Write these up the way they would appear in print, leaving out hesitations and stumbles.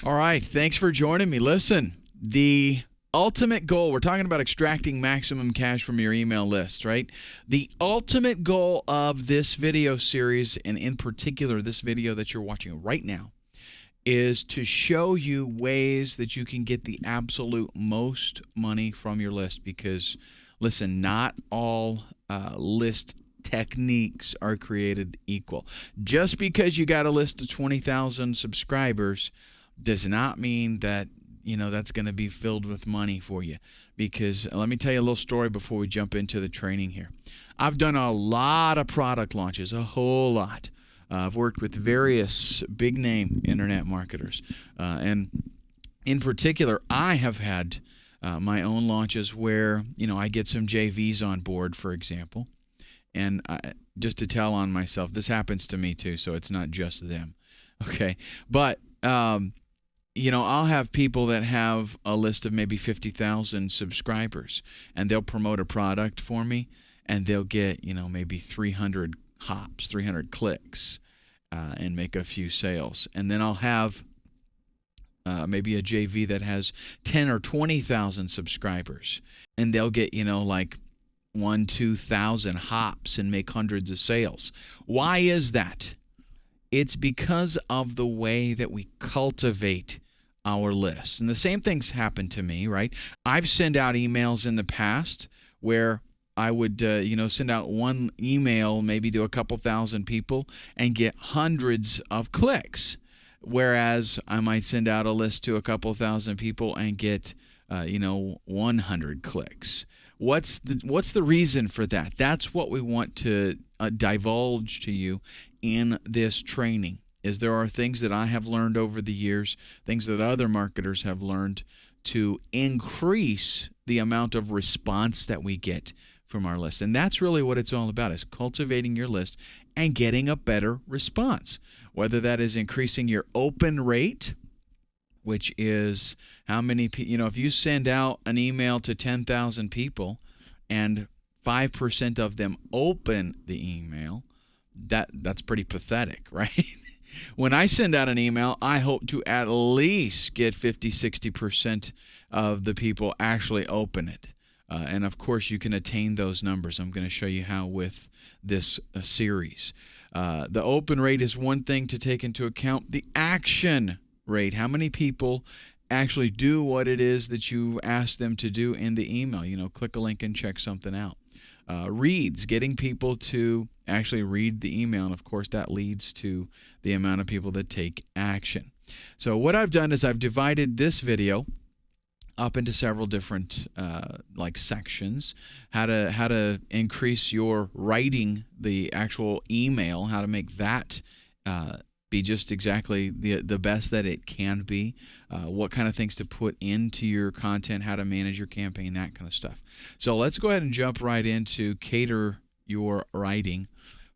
All right. Thanks for joining me. Listen, the ultimate goal, we're talking about extracting maximum cash from your email list, right? The ultimate goal of this video series, and in particular this video that you're watching right now, is to show you ways that you can get the absolute most money from your list. Because, listen, not all list techniques are created equal. Just because you got a list of 20,000 subscribers does not mean that that's going to be filled with money for you. Because let me tell you a little story before we jump into the training here. I've done a lot of product launches, a whole lot. I've worked with various big-name internet marketers. And in particular, I have had my own launches where, I get some JVs on board, for example. And just to tell on myself, this happens to me too, so it's not just them. Okay? But, I'll have people that have a list of maybe 50,000 subscribers, and they'll promote a product for me, and they'll get, maybe 300 hops, 300 clicks, and make a few sales. And then I'll have maybe a JV that has 10 or 20,000 subscribers, and they'll get, like 1,000-2,000 hops and make hundreds of sales. Why is that? It's because of the way that we cultivate our lists. And the same things happen to me, right? I've sent out emails in the past where I would, send out one email maybe to a couple thousand people and get hundreds of clicks. Whereas I might send out a list to a couple thousand people and get, 100 clicks. What's the reason for that? That's what we want to divulge to you in this training. Is there are things that I have learned over the years, things that other marketers have learned to increase the amount of response that we get from our list. And that's really what it's all about, is cultivating your list and getting a better response. Whether that is increasing your open rate, which is how many people, if you send out an email to 10,000 people and 5% of them open the email, that's pretty pathetic, right? When I send out an email, I hope to at least get 50-60% of the people actually open it. And of course, you can attain those numbers. I'm going to show you how with this series. The open rate is one thing to take into account. The action rate, how many people actually do what it is that you ask them to do in the email. Click a link and check something out. Reads, getting people to actually read the email, and of course that leads to the amount of people that take action. So what I've done is I've divided this video up into several different sections. How to increase your writing, the actual email, how to make that be just exactly the best that it can be, what kind of things to put into your content, how to manage your campaign, that kind of stuff. So let's go ahead and jump right into cater your writing.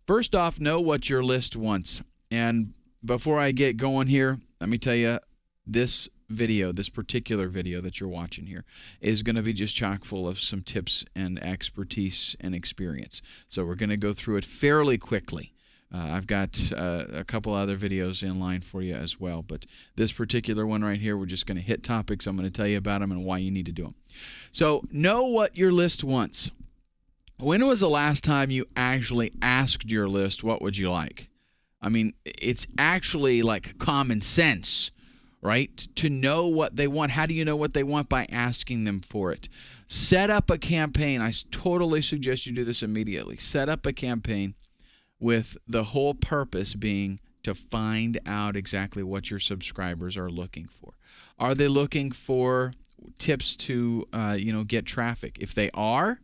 First off, know what your list wants. And before I get going here, let me tell you, this particular video that you're watching here is going to be just chock full of some tips and expertise and experience. So we're going to go through it fairly quickly. I've got a couple other videos in line for you as well, but this particular one right here, we're just going to hit topics. I'm going to tell you about them and why you need to do them. So know what your list wants. When was the last time you actually asked your list, what would you like? I mean, it's actually like common sense, right? To know what they want. How do you know what they want? By asking them for it. Set up a campaign. I totally suggest you do this immediately. Set up a campaign with the whole purpose being to find out exactly what your subscribers are looking for. Are they looking for tips to, get traffic? If they are,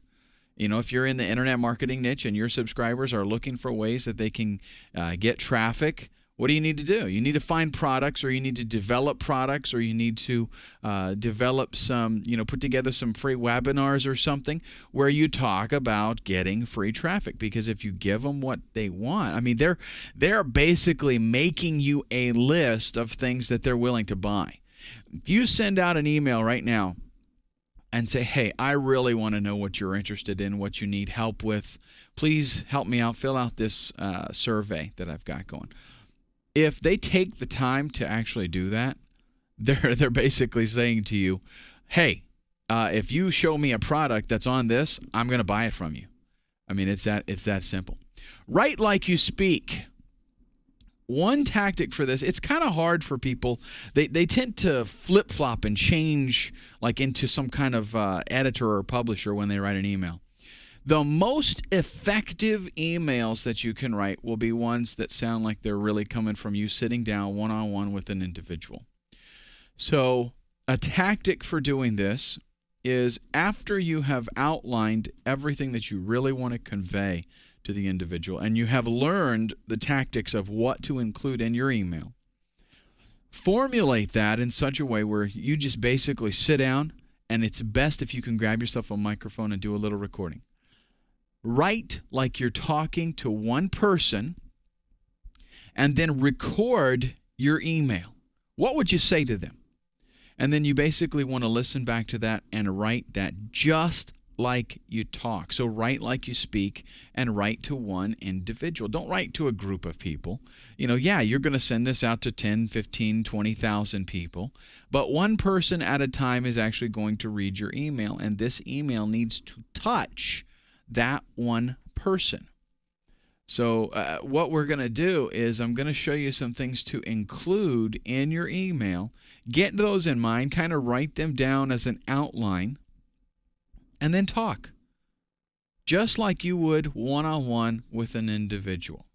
if you're in the internet marketing niche and your subscribers are looking for ways that they can get traffic, what do you need to do? You need to find products, or you need to develop products, or you need to develop some, put together some free webinars or something where you talk about getting free traffic. Because if you give them what they want, I mean, they're basically making you a list of things that they're willing to buy. If you send out an email right now and say, hey, I really want to know what you're interested in, what you need help with, please help me out, fill out this survey that I've got going. If they take the time to actually do that, They're basically saying to you, hey, if you show me a product that's on this, I'm going to buy it from you. I mean, it's that simple. Write like you speak. One tactic for this, it's kind of hard for people. They tend to flip-flop and change like into some kind of editor or publisher when they write an email. The most effective emails that you can write will be ones that sound like they're really coming from you sitting down one-on-one with an individual. So a tactic for doing this is after you have outlined everything that you really want to convey to the individual and you have learned the tactics of what to include in your email, formulate that in such a way where you just basically sit down, and it's best if you can grab yourself a microphone and do a little recording. Write like you're talking to one person and then record your email. What would you say to them? And then you basically want to listen back to that and write that just like you talk. So write like you speak and write to one individual. Don't write to a group of people. Yeah, you're going to send this out to 10, 15, 20,000 people, but one person at a time is actually going to read your email, and this email needs to touch that one person. So what we're going to do is I'm going to show you some things to include in your email. Get those in mind, kind of write them down as an outline, and then talk, just like you would one-on-one with an individual.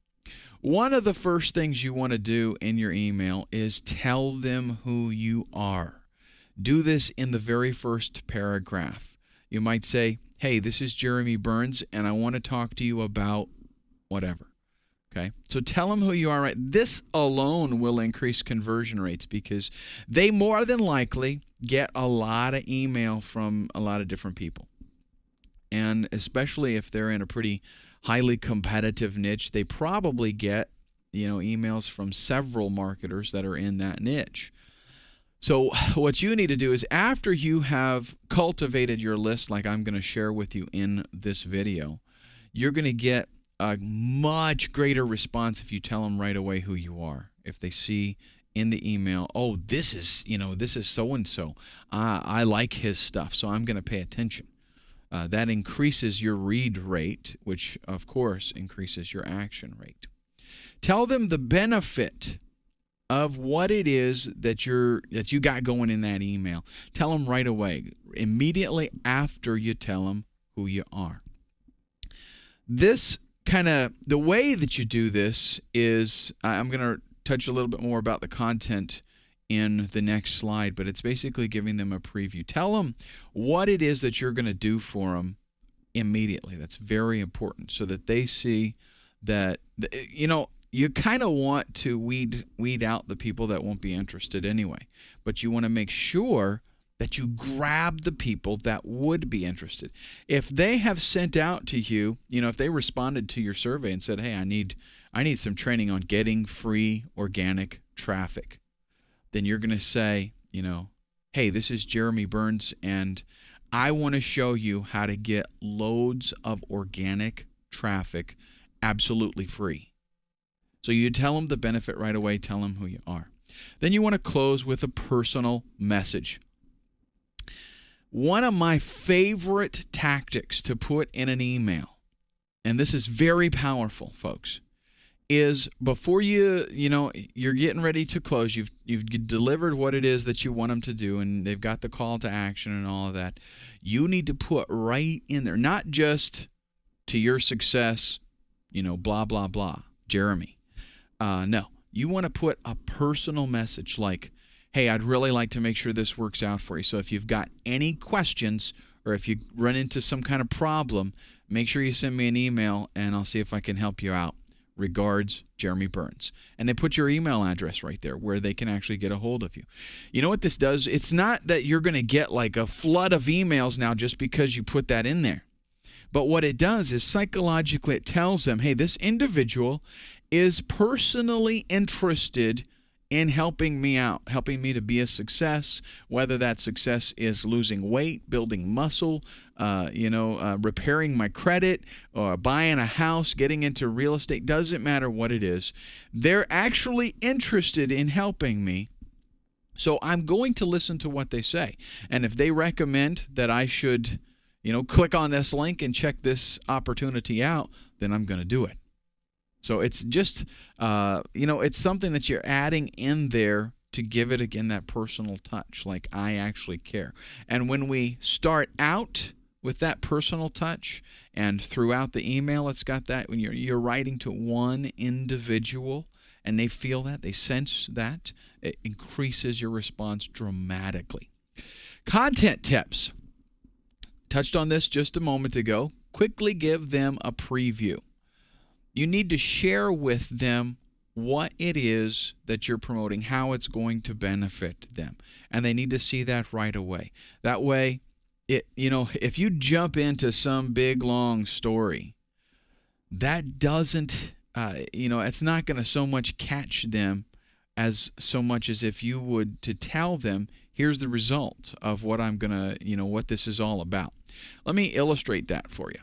One of the first things you want to do in your email is tell them who you are. Do this in the very first paragraph. You might say, hey, this is Jeremy Burns, and I want to talk to you about whatever. Okay, so tell them who you are. Right? This alone will increase conversion rates because they more than likely get a lot of email from a lot of different people. And especially if they're in a pretty highly competitive niche, they probably get, emails from several marketers that are in that niche. So what you need to do is after you have cultivated your list like I'm going to share with you in this video, you're going to get a much greater response if you tell them right away who you are. If they see in the email, oh, this is so-and-so. I like his stuff, so I'm going to pay attention. That increases your read rate, which, of course, increases your action rate. Tell them the benefit of what it is that you got going in that email. Tell them right away, immediately after you tell them who you are. The way that you do this is, I'm going to touch a little bit more about the content in the next slide, but it's basically giving them a preview. Tell them what it is that you're going to do for them immediately. That's very important so that they see that, you kind of want to weed out the people that won't be interested anyway, but you want to make sure that you grab the people that would be interested. If they have sent out to you, if they responded to your survey and said, hey, I need some training on getting free organic traffic, then you're going to say, hey, this is Jeremy Burns, and I want to show you how to get loads of organic traffic absolutely free. So you tell them the benefit right away, tell them who you are. Then you want to close with a personal message. One of my favorite tactics to put in an email, and this is very powerful, folks, is before you're getting ready to close, you've delivered what it is that you want them to do, and they've got the call to action and all of that. You need to put right in there, not just to your success, blah, blah, blah, Jeremy. No, you want to put a personal message like, hey, I'd really like to make sure this works out for you. So if you've got any questions or if you run into some kind of problem, make sure you send me an email and I'll see if I can help you out. Regards, Jeremy Burns. And they put your email address right there where they can actually get a hold of you. You know what this does? It's not that you're going to get like a flood of emails now just because you put that in there. But what it does is psychologically it tells them, hey, this individual is personally interested in helping me out, helping me to be a success, whether that success is losing weight, building muscle, repairing my credit, or buying a house, getting into real estate, doesn't matter what it is. They're actually interested in helping me, So I'm going to listen to what they say. And if they recommend that I should, click on this link and check this opportunity out, then I'm going to do it. So it's just, it's something that you're adding in there to give it, again, that personal touch, like I actually care. And when we start out with that personal touch and throughout the email, it's got that, when you're writing to one individual and they feel that, they sense that, it increases your response dramatically. Content tips. Touched on this just a moment ago. Quickly give them a preview. You need to share with them what it is that you're promoting, how it's going to benefit them. And they need to see that right away. That way, if you jump into some big, long story, that doesn't, it's not going to so much catch them as so much as if you would to tell them, here's the result of what I'm going to, what this is all about. Let me illustrate that for you.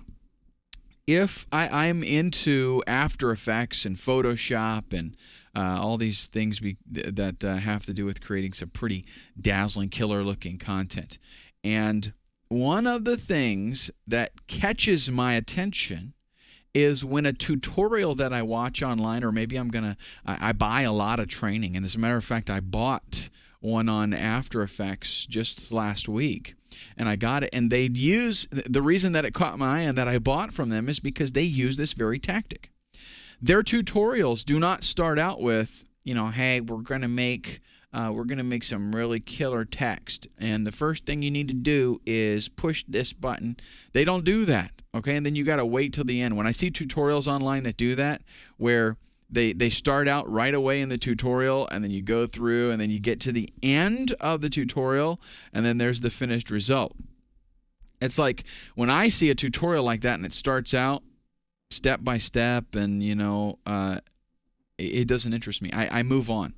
If I'm into After Effects and Photoshop and all these things that have to do with creating some pretty dazzling, killer-looking content, and one of the things that catches my attention is when a tutorial that I watch online, or maybe I buy a lot of training, and as a matter of fact, I bought one on After Effects just last week. And I got it, and they'd use, the reason that it caught my eye and that I bought from them is because they use this very tactic. Their tutorials do not start out with, hey, we're going to make some really killer text, and the first thing you need to do is push this button. They don't do that, okay? And then you got to wait till the end. When I see tutorials online that do that, where they start out right away in the tutorial, and then you go through, and then you get to the end of the tutorial, and then there's the finished result. It's like when I see a tutorial like that, and it starts out step by step, and it doesn't interest me. I move on.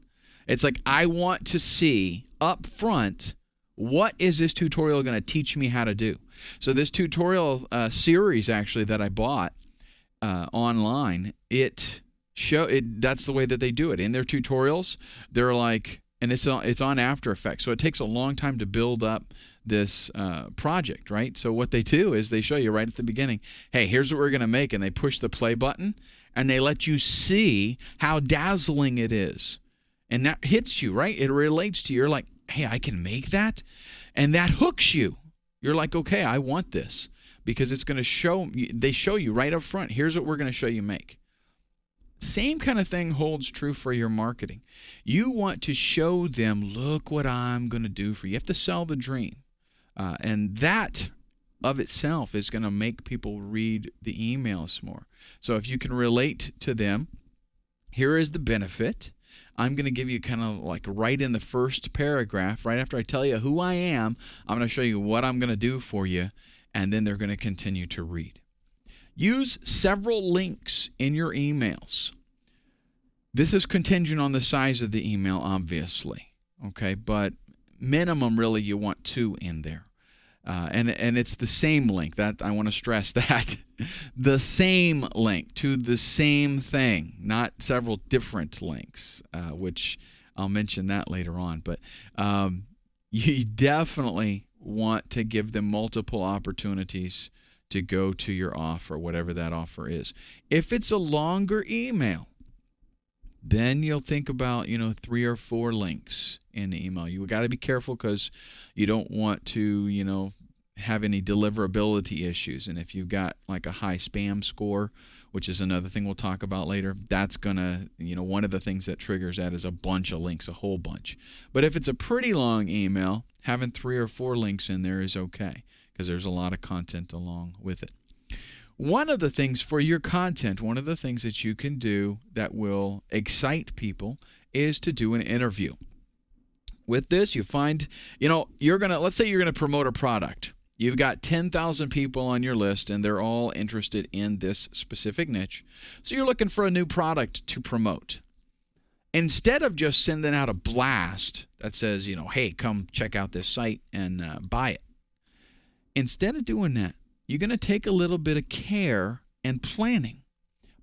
It's like I want to see up front, what is this tutorial going to teach me how to do? So this tutorial series actually that I bought online, that's the way that they do it. In their tutorials, they're like, and it's on After Effects, so it takes a long time to build up this project, right? So what they do is they show you right at the beginning, hey, here's what we're going to make, and they push the play button, and they let you see how dazzling it is. And that hits you, right? It relates to you. You're like, hey, I can make that? And that hooks you. You're like, okay, I want this, because it's going to they show you right up front, here's what we're going to show you make. Same kind of thing holds true for your marketing. You want to show them, look what I'm going to do for you. You have to sell the dream. And that of itself is going to make people read the emails more. So if you can relate to them, here is the benefit. I'm going to give you kind of like right in the first paragraph, right after I tell you who I am, I'm going to show you what I'm going to do for you, and then they're going to continue to read. Use several links in your emails. This is contingent on the size of the email, obviously, okay? But minimum, really, you want 2 in there. And it's the same link. That I want to stress that. The same link to the same thing, not several different links, which I'll mention that later on. But you definitely want to give them multiple opportunities to go to your offer, whatever that offer is. If it's a longer email, then you'll think about, 3 or 4 links in the email. You got to be careful because you don't want to, have any deliverability issues. And if you've got like a high spam score, which is another thing we'll talk about later, that's going to, one of the things that triggers that is a bunch of links, a whole bunch. But if it's a pretty long email, having 3 or 4 links in there is okay, because there's a lot of content along with it. One of the things for your content, one of the things that you can do that will excite people is to do an interview. With this, you find, let's say you're going to promote a product. You've got 10,000 people on your list, and they're all interested in this specific niche. So you're looking for a new product to promote. Instead of just sending out a blast that says, hey, come check out this site and buy it. Instead of doing that, you're going to take a little bit of care and planning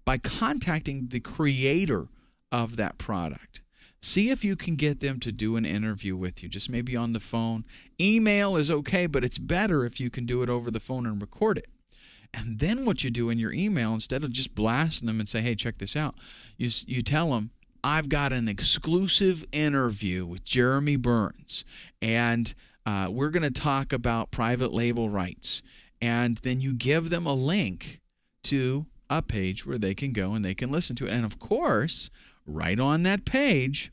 by contacting the creator of that product. See if you can get them to do an interview with you, just maybe on the phone. Email is okay, but it's better if you can do it over the phone and record it. And then what you do in your email, instead of just blasting them and say, hey, check this out, you tell them, I've got an exclusive interview with Jeremy Burns, and we're going to talk about private label rights. And then you give them a link to a page where they can go and they can listen to it. And of course, right on that page,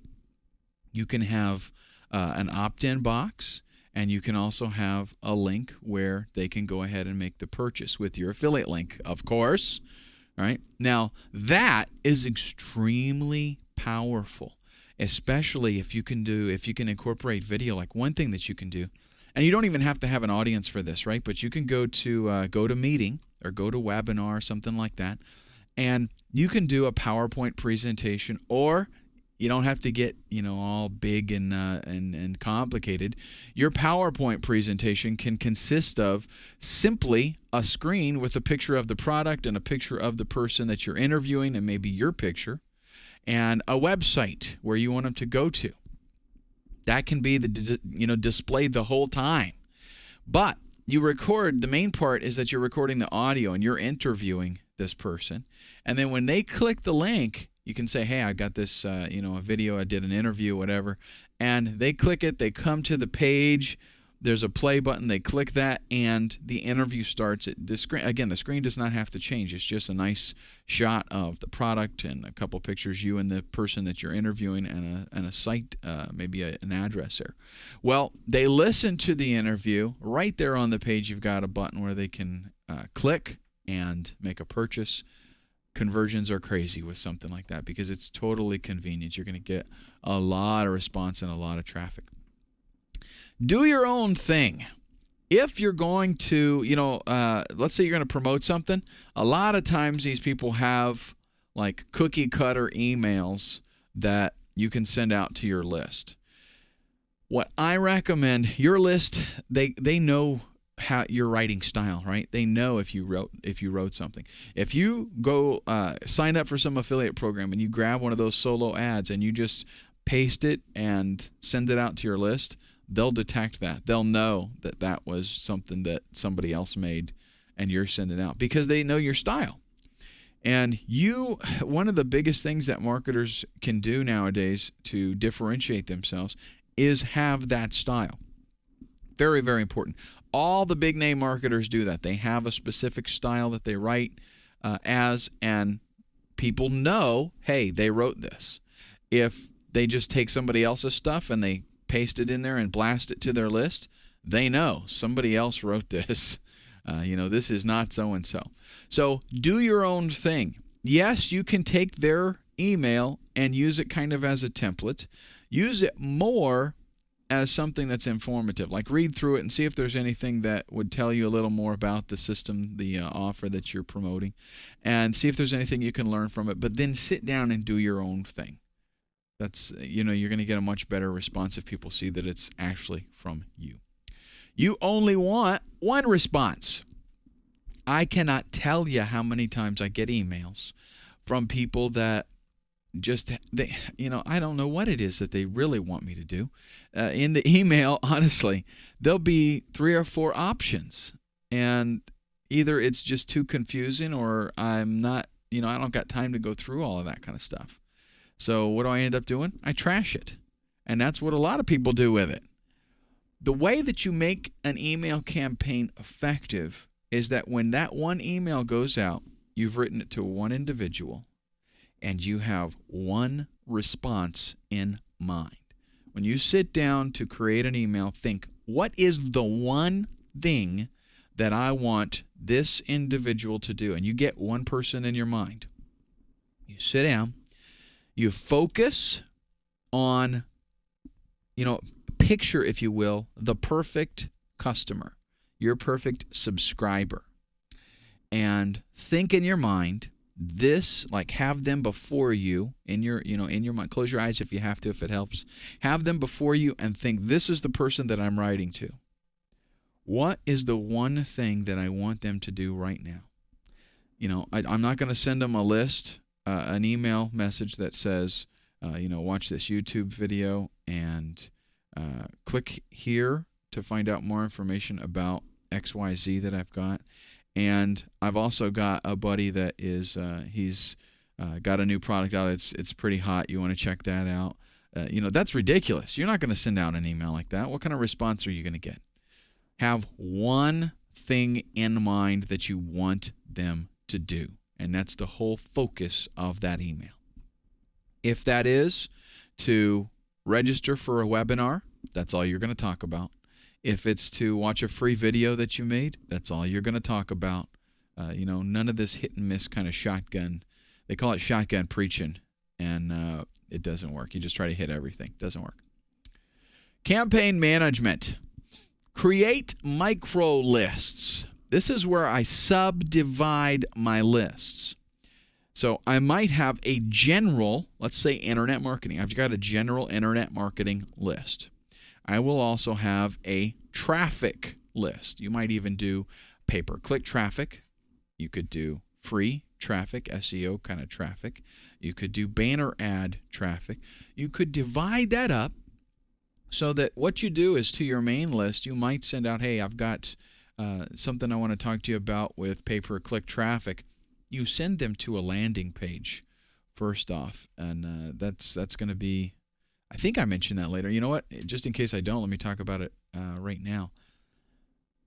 you can have an opt-in box, and you can also have a link where they can go ahead and make the purchase with your affiliate link, of course. All right. Now, that is extremely powerful, especially if you can incorporate video. Like one thing that you can do, and you don't even have to have an audience for this, right? But you can go to GoToMeeting or GoToWebinar, something like that, and you can do a PowerPoint presentation, or you don't have to get all big and complicated. Your PowerPoint presentation can consist of simply a screen with a picture of the product and a picture of the person that you're interviewing, and maybe your picture, and a website where you want them to go to. That can be displayed the whole time. But you record, the main part is that you're recording the audio and you're interviewing this person. And then when they click the link, you can say, hey, I got this, a video, I did an interview, whatever. And they click it, they come to the page, there's a play button, they click that, and the interview starts. The screen does not have to change. It's just a nice shot of the product and a couple pictures, you and the person that you're interviewing, and a site, maybe an address there. Well, they listen to the interview. Right there on the page, you've got a button where they can click and make a purchase. Conversions are crazy with something like that because it's totally convenient. You're going to get a lot of response and a lot of traffic. Do your own thing. If you're going to, let's say you're going to promote something, a lot of times these people have like cookie cutter emails that you can send out to your list. What I recommend, your list, they know how your writing style, right? They know if you wrote something. If you go sign up for some affiliate program and you grab one of those solo ads and you just paste it and send it out to your list, they'll detect that. They'll know that that was something that somebody else made and you're sending out because they know your style. And one of the biggest things that marketers can do nowadays to differentiate themselves is have that style. Very, very important. All the big name marketers do that. They have a specific style that they write as, and people know, hey, they wrote this. If they just take somebody else's stuff and they paste it in there and blast it to their list, they know somebody else wrote this. This is not so-and-so. So do your own thing. Yes, you can take their email and use it kind of as a template. Use it more as something that's informative, like read through it and see if there's anything that would tell you a little more about the system, the offer that you're promoting, and see if there's anything you can learn from it, but then sit down and do your own thing. That's, you're going to get a much better response if people see that it's actually from you. You only want one response. I cannot tell you how many times I get emails from people that I don't know what it is that they really want me to do. In the email, honestly, there'll be 3 or 4 options, and either it's just too confusing or I'm not, I don't got time to go through all of that kind of stuff. So what do I end up doing? I trash it. And that's what a lot of people do with it. The way that you make an email campaign effective is that when that one email goes out, you've written it to one individual, and you have one response in mind. When you sit down to create an email, think, what is the one thing that I want this individual to do? And you get one person in your mind. You sit down, you focus on, picture, if you will, the perfect customer, your perfect subscriber. And think in your mind, have them before you in your mind. Close your eyes if you have to, if it helps. Have them before you and think, this is the person that I'm writing to. What is the one thing that I want them to do right now? I'm not going to send them a list, an email message that says, watch this YouTube video and click here to find out more information about XYZ that I've got. And I've also got a buddy that is he's got a new product out. It's pretty hot. You want to check that out. That's ridiculous. You're not going to send out an email like that. What kind of response are you going to get? Have one thing in mind that you want them to do, and that's the whole focus of that email. If that is to register for a webinar, that's all you're going to talk about. If it's to watch a free video that you made, that's all you're going to talk about. None of this hit and miss kind of shotgun. They call it shotgun preaching, and it doesn't work. You just try to hit everything. It doesn't work. Campaign management. Create micro lists. This is where I subdivide my lists. So I might have a general, let's say internet marketing. I've got a general internet marketing list. I will also have a traffic list. You might even do pay-per-click traffic. You could do free traffic, SEO kind of traffic. You could do banner ad traffic. You could divide that up so that what you do is to your main list, you might send out, hey, I've got something I want to talk to you about with pay-per-click traffic. You send them to a landing page first off, and that's going to be, I think I mentioned that later. You know what? Just in case I don't, let me talk about it right now.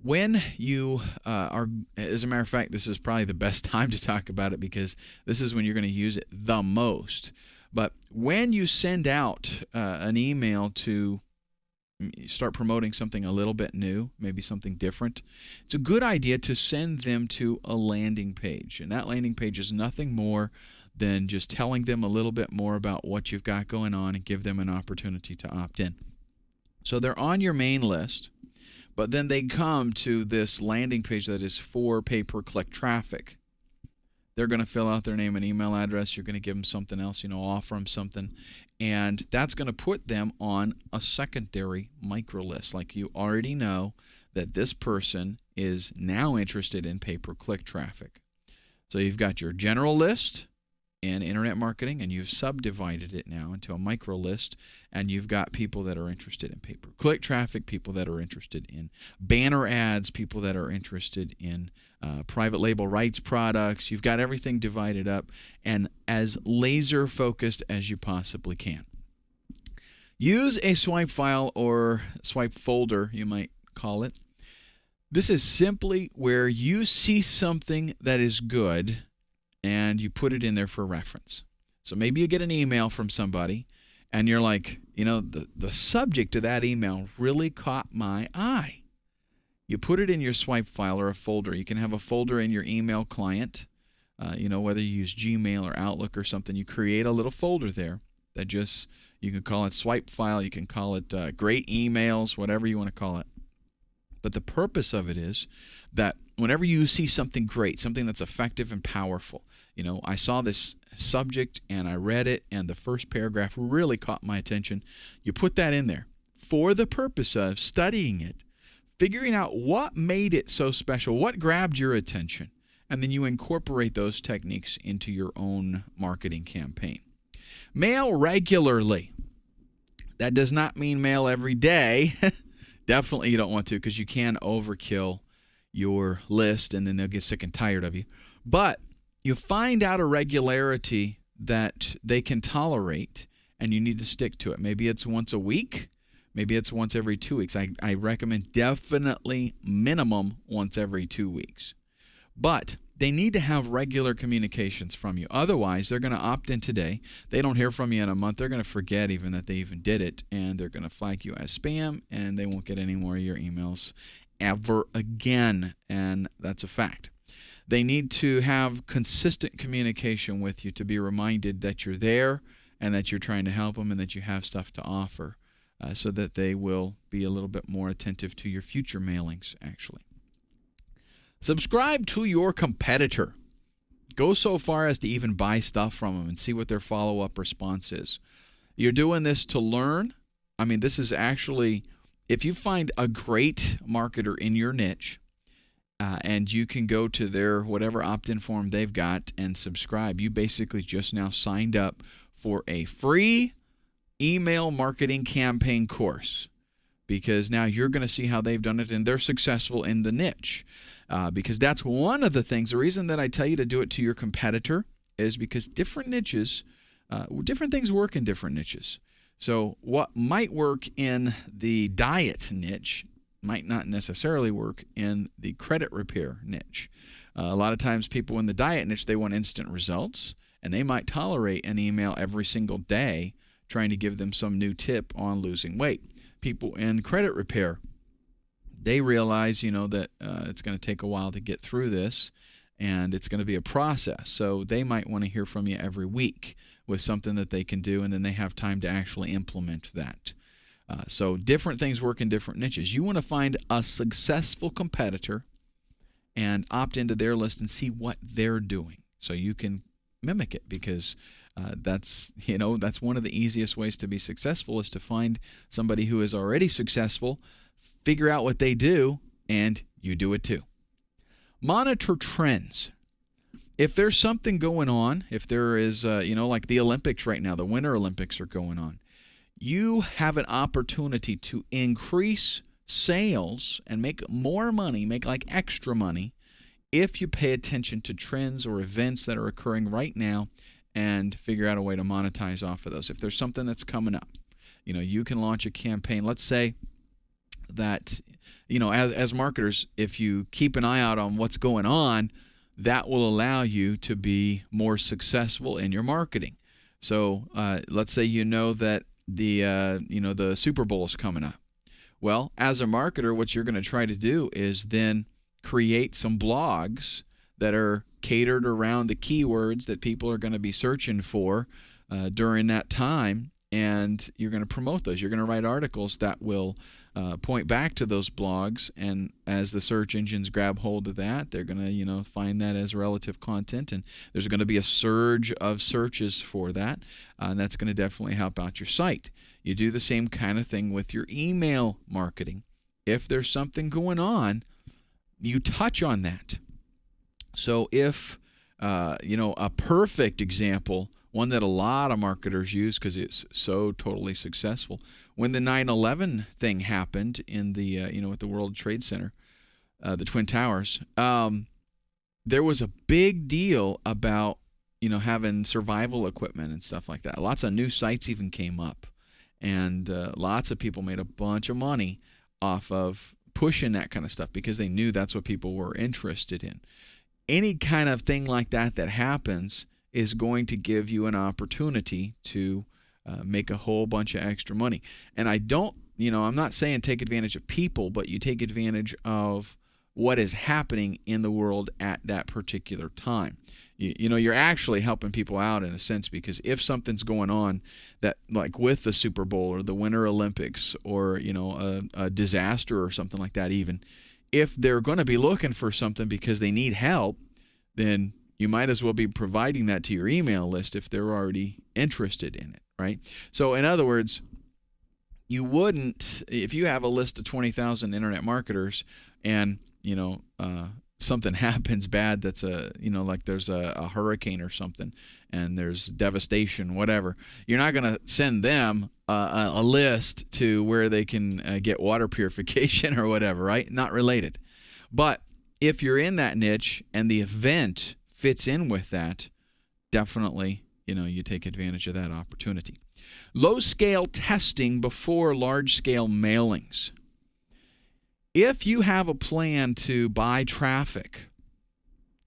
When you are, as a matter of fact, this is probably the best time to talk about it because this is when you're going to use it the most. But when you send out an email to start promoting something a little bit new, maybe something different, it's a good idea to send them to a landing page. And that landing page is nothing more than just telling them a little bit more about what you've got going on and give them an opportunity to opt in. So they're on your main list, but then they come to this landing page that is for pay-per-click traffic. They're going to fill out their name and email address. You're going to give them something else, offer them something. And that's going to put them on a secondary micro list. Like you already know that this person is now interested in pay-per-click traffic. So you've got your general list in internet marketing, and you've subdivided it now into a micro list, and you've got people that are interested in pay-per-click traffic, people that are interested in banner ads, people that are interested in private label rights products. You've got everything divided up and as laser focused as you possibly can. Use a swipe file or swipe folder, you might call it. This is simply where you see something that is good and you put it in there for reference. So maybe you get an email from somebody and you're like, the subject of that email really caught my eye. You put it in your swipe file or a folder. You can have a folder in your email client, whether you use Gmail or Outlook or something. You create a little folder there that you can call it swipe file. You can call it great emails, whatever you want to call it. But the purpose of it is that whenever you see something great, something that's effective and powerful, I saw this subject and I read it and the first paragraph really caught my attention. You put that in there for the purpose of studying it, figuring out what made it so special, what grabbed your attention, and then you incorporate those techniques into your own marketing campaign. Mail regularly. That does not mean mail every day. Definitely you don't want to, because you can overkill your list and then they'll get sick and tired of you. But you find out a regularity that they can tolerate and you need to stick to it. Maybe it's once a week. Maybe it's once every 2 weeks. I recommend definitely minimum once every 2 weeks. But they need to have regular communications from you. Otherwise, they're going to opt in today. They don't hear from you in a month. They're going to forget even that they even did it, and they're going to flag you as spam, and they won't get any more of your emails ever again, and that's a fact. They need to have consistent communication with you to be reminded that you're there and that you're trying to help them and that you have stuff to offer, so that they will be a little bit more attentive to your future mailings, actually. Subscribe to your competitor. Go so far as to even buy stuff from them and see what their follow-up response is. You're doing this to learn. I mean, this is actually, if you find a great marketer in your niche, and you can go to their whatever opt-in form they've got and subscribe, you basically just now signed up for a free email marketing campaign course, because now you're going to see how they've done it, and they're successful in the niche. Because that's one of the things. The reason that I tell you to do it to your competitor is because different niches, different things work in different niches. So what might work in the diet niche might not necessarily work in the credit repair niche. A lot of times people in the diet niche, they want instant results, and they might tolerate an email every single day trying to give them some new tip on losing weight. People in credit repair, they realize, that it's going to take a while to get through this, and it's going to be a process. So they might want to hear from you every week with something that they can do, and then they have time to actually implement that. So different things work in different niches. You want to find a successful competitor and opt into their list and see what they're doing so you can mimic it, because that's one of the easiest ways to be successful, is to find somebody who is already successful, figure out what they do, and you do it too. Monitor trends. If there's something going on, if there is, like the Olympics right now, the Winter Olympics are going on, you have an opportunity to increase sales and make more money, make like extra money, if you pay attention to trends or events that are occurring right now and figure out a way to monetize off of those. If there's something that's coming up, you can launch a campaign. Let's say that, as marketers, if you keep an eye out on what's going on, that will allow you to be more successful in your marketing. So let's say that the Super Bowl is coming up. Well, as a marketer, what you're going to try to do is then create some blogs that are catered around the keywords that people are going to be searching for during that time, and you're going to promote those. You're going to write articles that will point back to those blogs, and as the search engines grab hold of that, they're going to find that as relative content, and there's going to be a surge of searches for that, and that's going to definitely help out your site. You do the same kind of thing with your email marketing. If there's something going on, you touch on that. So if a perfect example, one that a lot of marketers use because it's so totally successful, when the 9/11 thing happened in the at the World Trade Center, the Twin Towers, there was a big deal about having survival equipment and stuff like that. Lots of new sites even came up, and lots of people made a bunch of money off of pushing that kind of stuff because they knew that's what people were interested in. Any kind of thing like that happens is going to give you an opportunity to make a whole bunch of extra money. And I'm not saying take advantage of people, but you take advantage of what is happening in the world at that particular time. You're actually helping people out in a sense, because if something's going on that, like with the Super Bowl or the Winter Olympics or a disaster or something like that, even if they're going to be looking for something because they need help, then you might as well be providing that to your email list if they're already interested in it, right? So in other words, you wouldn't, if you have a list of 20,000 internet marketers and something happens bad, that's like there's a hurricane or something and there's devastation, whatever, you're not going to send them a list to where they can get water purification or whatever, right? Not related. But if you're in that niche and the event fits in with that, definitely you take advantage of that opportunity. Low-scale testing before large-scale mailings. If you have a plan to buy traffic,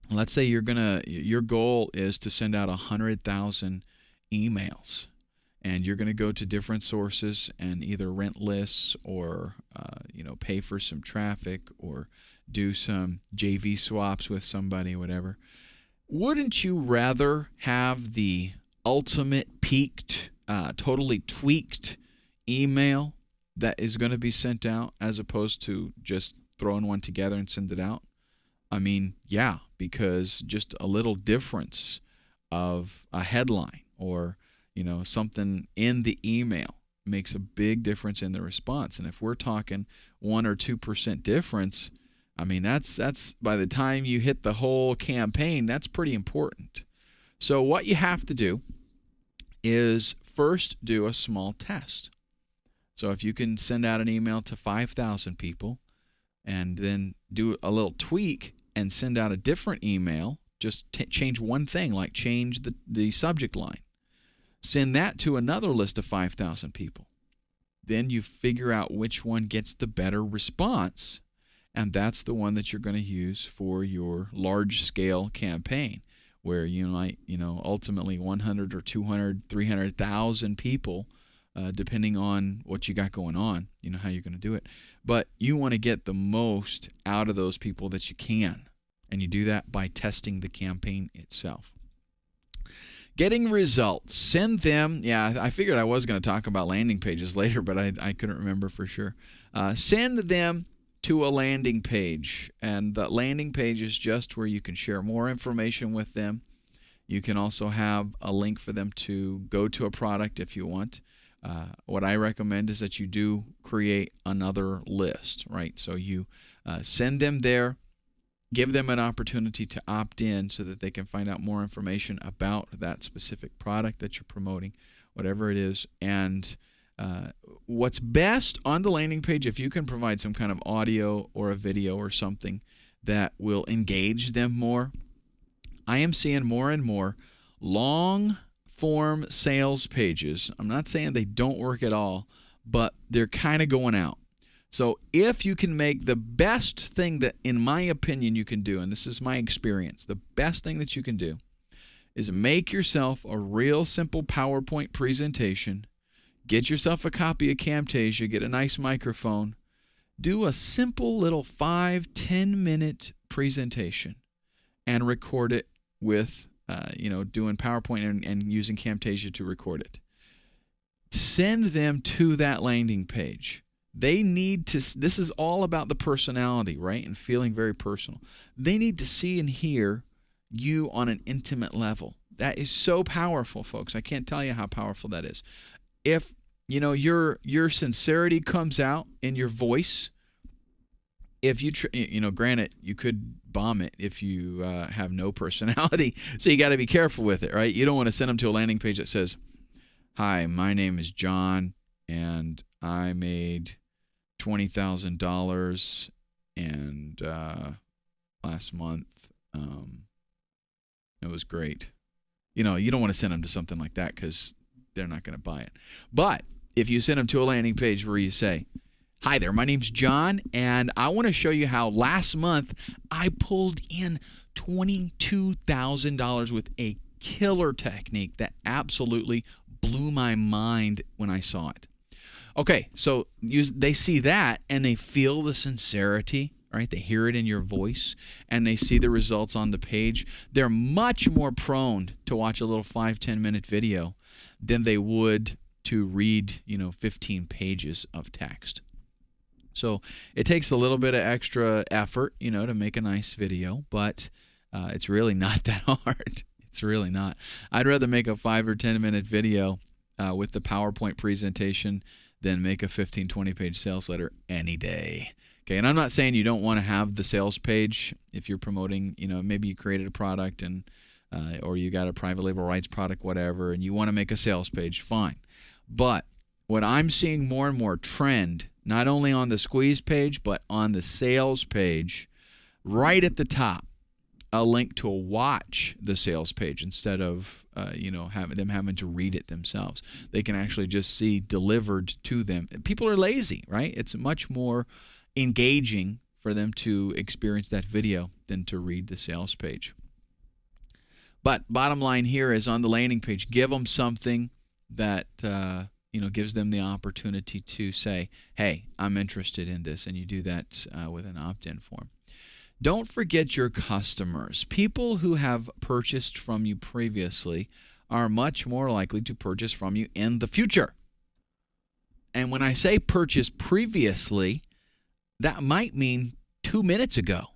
let's say your goal is to send out 100,000 emails, and you're going to go to different sources and either rent lists or pay for some traffic or do some JV swaps with somebody, whatever. Wouldn't you rather have the ultimate peaked, totally tweaked email that is going to be sent out as opposed to just throwing one together and send it out? I mean, yeah, because just a little difference of a headline or, something in the email makes a big difference in the response. And if we're talking 1 or 2% difference, I mean, that's by the time you hit the whole campaign, that's pretty important. So what you have to do is first do a small test. So if you can send out an email to 5,000 people and then do a little tweak and send out a different email, just change one thing, like change the subject line. Send that to another list of 5,000 people. Then you figure out which one gets the better response, and that's the one that you're going to use for your large-scale campaign, where you might, ultimately 100 or 200, 300,000 people, depending on what you got going on, how you're going to do it. But you want to get the most out of those people that you can, and you do that by testing the campaign itself. Getting results. Send them. Yeah, I figured I was going to talk about landing pages later, but I couldn't remember for sure. Send them to a landing page, and the landing page is just where you can share more information with them. You can also have a link for them to go to a product if you want. What I recommend is that you do create another list, right? So you send them there, give them an opportunity to opt in so that they can find out more information about that specific product that you're promoting, whatever it is. And what's best on the landing page, if you can provide some kind of audio or a video or something that will engage them more. I am seeing more and more long-form sales pages. I'm not saying they don't work at all, but they're kind of going out. So if you can make the best thing that, in my opinion, you can do, and this is my experience, the best thing that you can do is make yourself a real simple PowerPoint presentation. Get yourself a copy of Camtasia, get a nice microphone, do a simple little 5-10 minute presentation and record it with, doing PowerPoint and using Camtasia to record it. Send them to that landing page. They need to, this is all about the personality, right? And feeling very personal. They need to see and hear you on an intimate level. That is so powerful, folks. I can't tell you how powerful that is. If your sincerity comes out in your voice, if you granted you could bomb it if you have no personality, so you got to be careful with it, right? You don't want to send them to a landing page that says, "Hi, my name is John, and I made $20,000 and last month it was great." You don't want to send them to something like that because they're not going to buy it. But if you send them to a landing page where you say, "Hi there, my name's John, and I want to show you how last month I pulled in $22,000 with a killer technique that absolutely blew my mind when I saw it." Okay, so they see that and they feel the sincerity, right? They hear it in your voice and they see the results on the page. They're much more prone to watch a little 5-10 minute video than they would to read, 15 pages of text. So it takes a little bit of extra effort, to make a nice video, but it's really not that hard. It's really not. I'd rather make a 5 or 10 minute video with the PowerPoint presentation than make a 15, 20 page sales letter any day. Okay, and I'm not saying you don't want to have the sales page if you're promoting, maybe you created a product and or you got a private label rights product, whatever, and you want to make a sales page, fine. But what I'm seeing more and more trend, not only on the squeeze page, but on the sales page, right at the top, a link to watch the sales page instead of having to read it themselves. They can actually just see delivered to them. People are lazy, right? It's much more engaging for them to experience that video than to read the sales page. But bottom line here is on the landing page, give them something that gives them the opportunity to say, "Hey, I'm interested in this," and you do that with an opt-in form. Don't forget your customers. People who have purchased from you previously are much more likely to purchase from you in the future. And when I say purchase previously, that might mean 2 minutes ago.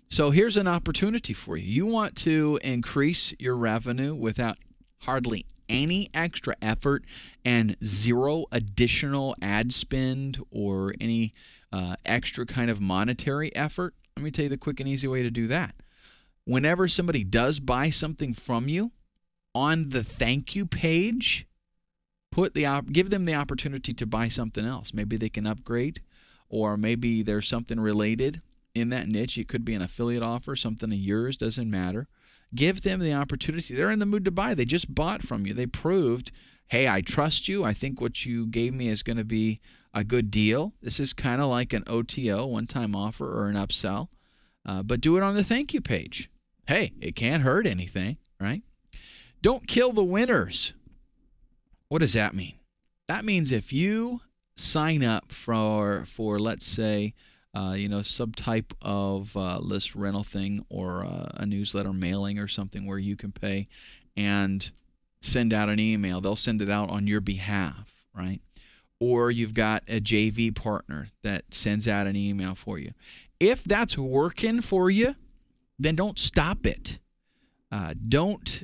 So here's an opportunity for you. You want to increase your revenue without hardly any extra effort and zero additional ad spend or any extra kind of monetary effort. Let me tell you the quick and easy way to do that. Whenever somebody does buy something from you, on the thank you page, give them the opportunity to buy something else. Maybe they can upgrade, or maybe there's something related in that niche. It could be an affiliate offer, something of yours, doesn't matter. Give them the opportunity. They're in the mood to buy. They just bought from you. They proved, hey, I trust you. I think what you gave me is going to be a good deal. This is kind of like an OTO, one-time offer, or an upsell. But do it on the thank you page. Hey, it can't hurt anything, right? Don't kill the winners. What does that mean? That means if you sign up for let's say, some type of list rental thing, or a newsletter mailing or something where you can pay and send out an email. They'll send it out on your behalf, right? Or you've got a JV partner that sends out an email for you. If that's working for you, then don't stop it. Don't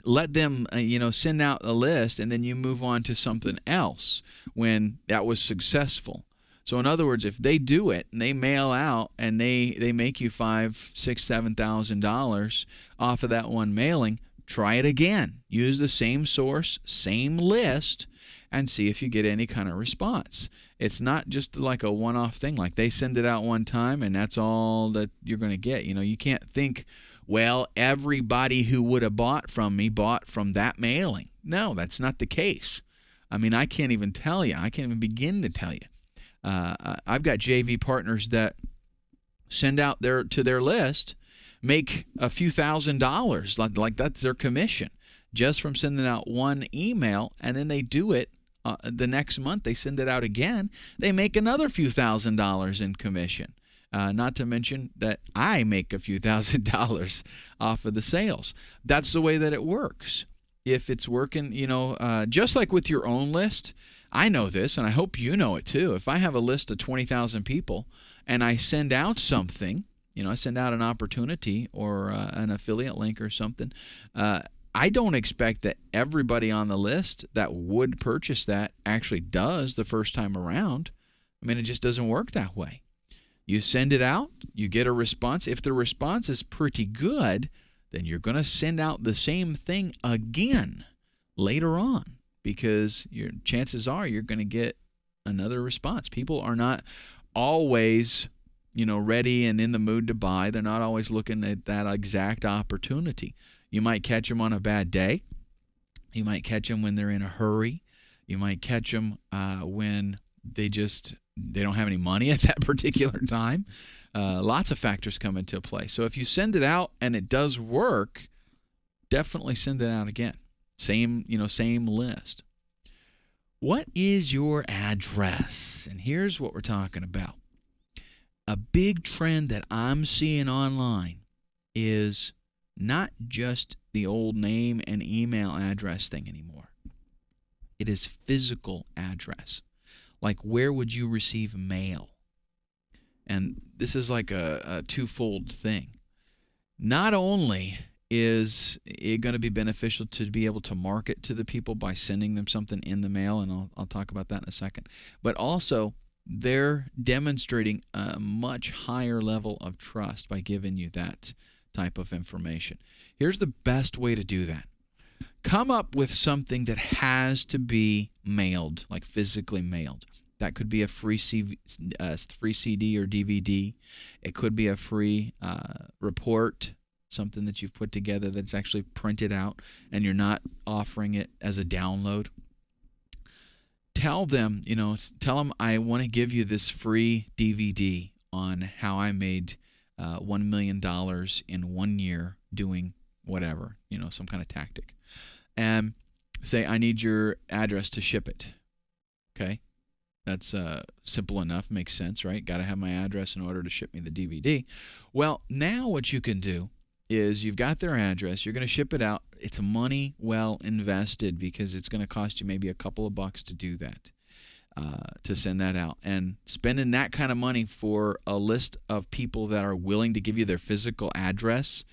let them, send out a list and then you move on to something else when that was successful. So in other words, if they do it and they mail out and they make you $5,000, $6,000, $7,000 off of that one mailing, try it again. Use the same source, same list, and see if you get any kind of response. It's not just like a one-off thing, like they send it out one time and that's all that you're going to get. You can't think, well, everybody who would have bought from me bought from that mailing. No, that's not the case. I mean, I can't even tell you. I can't even begin to tell you. I've got JV partners that send out to their list, make a few $1,000s, like that's their commission, just from sending out one email, and then they do it the next month. They send it out again. They make another few $1,000s in commission. Not to mention that I make a few $1,000s off of the sales. That's the way that it works. If it's working, just like with your own list, I know this, and I hope you know it too. If I have a list of 20,000 people and I send out something, I send out an opportunity or an affiliate link or something, I don't expect that everybody on the list that would purchase that actually does the first time around. I mean, it just doesn't work that way. You send it out, you get a response. If the response is pretty good, then you're going to send out the same thing again later on, because your chances are you're going to get another response. People are not always, ready and in the mood to buy. They're not always looking at that exact opportunity. You might catch them on a bad day. You might catch them when they're in a hurry. You might catch them when they don't have any money at that particular time. Lots of factors come into play. So if you send it out and it does work, definitely send it out again. Same list. What is your address? And here's what we're talking about. A big trend that I'm seeing online is not just the old name and email address thing anymore. It is physical address. Like, where would you receive mail? And this is like a twofold thing. Not only is it going to be beneficial to be able to market to the people by sending them something in the mail, and I'll talk about that in a second, but also they're demonstrating a much higher level of trust by giving you that type of information. Here's the best way to do that. Come up with something that has to be mailed, like physically mailed. That could be a free CD or DVD. It could be a free report, something that you've put together that's actually printed out and you're not offering it as a download. Tell them, I want to give you this free DVD on how I made $1 million in 1 year doing whatever, some kind of tactic. And say, I need your address to ship it. Okay? That's simple enough, makes sense, right? Got to have my address in order to ship me the DVD. Well, now what you can do is you've got their address, you're going to ship it out. It's money well invested, because it's going to cost you maybe a couple of bucks to do that, to send that out. And spending that kind of money for a list of people that are willing to give you their physical address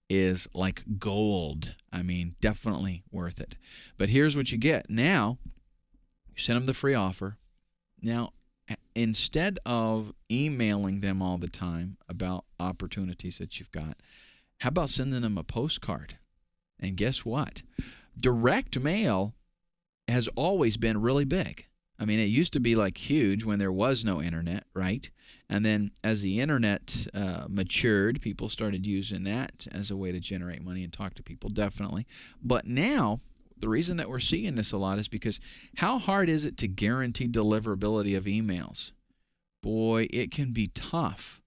is like gold. I mean, definitely worth it. But here's what you get. Now, you send them the free offer. Now, instead of emailing them all the time about opportunities that you've got, how about sending them a postcard And guess what? Direct mail has always been really big. I mean, it used to be like huge when there was no internet, right? And then as the internet matured, people started using that as a way to generate money and talk to people, definitely. But now, the reason that we're seeing this a lot is because how hard is it to guarantee deliverability of emails? Boy, it can be tough.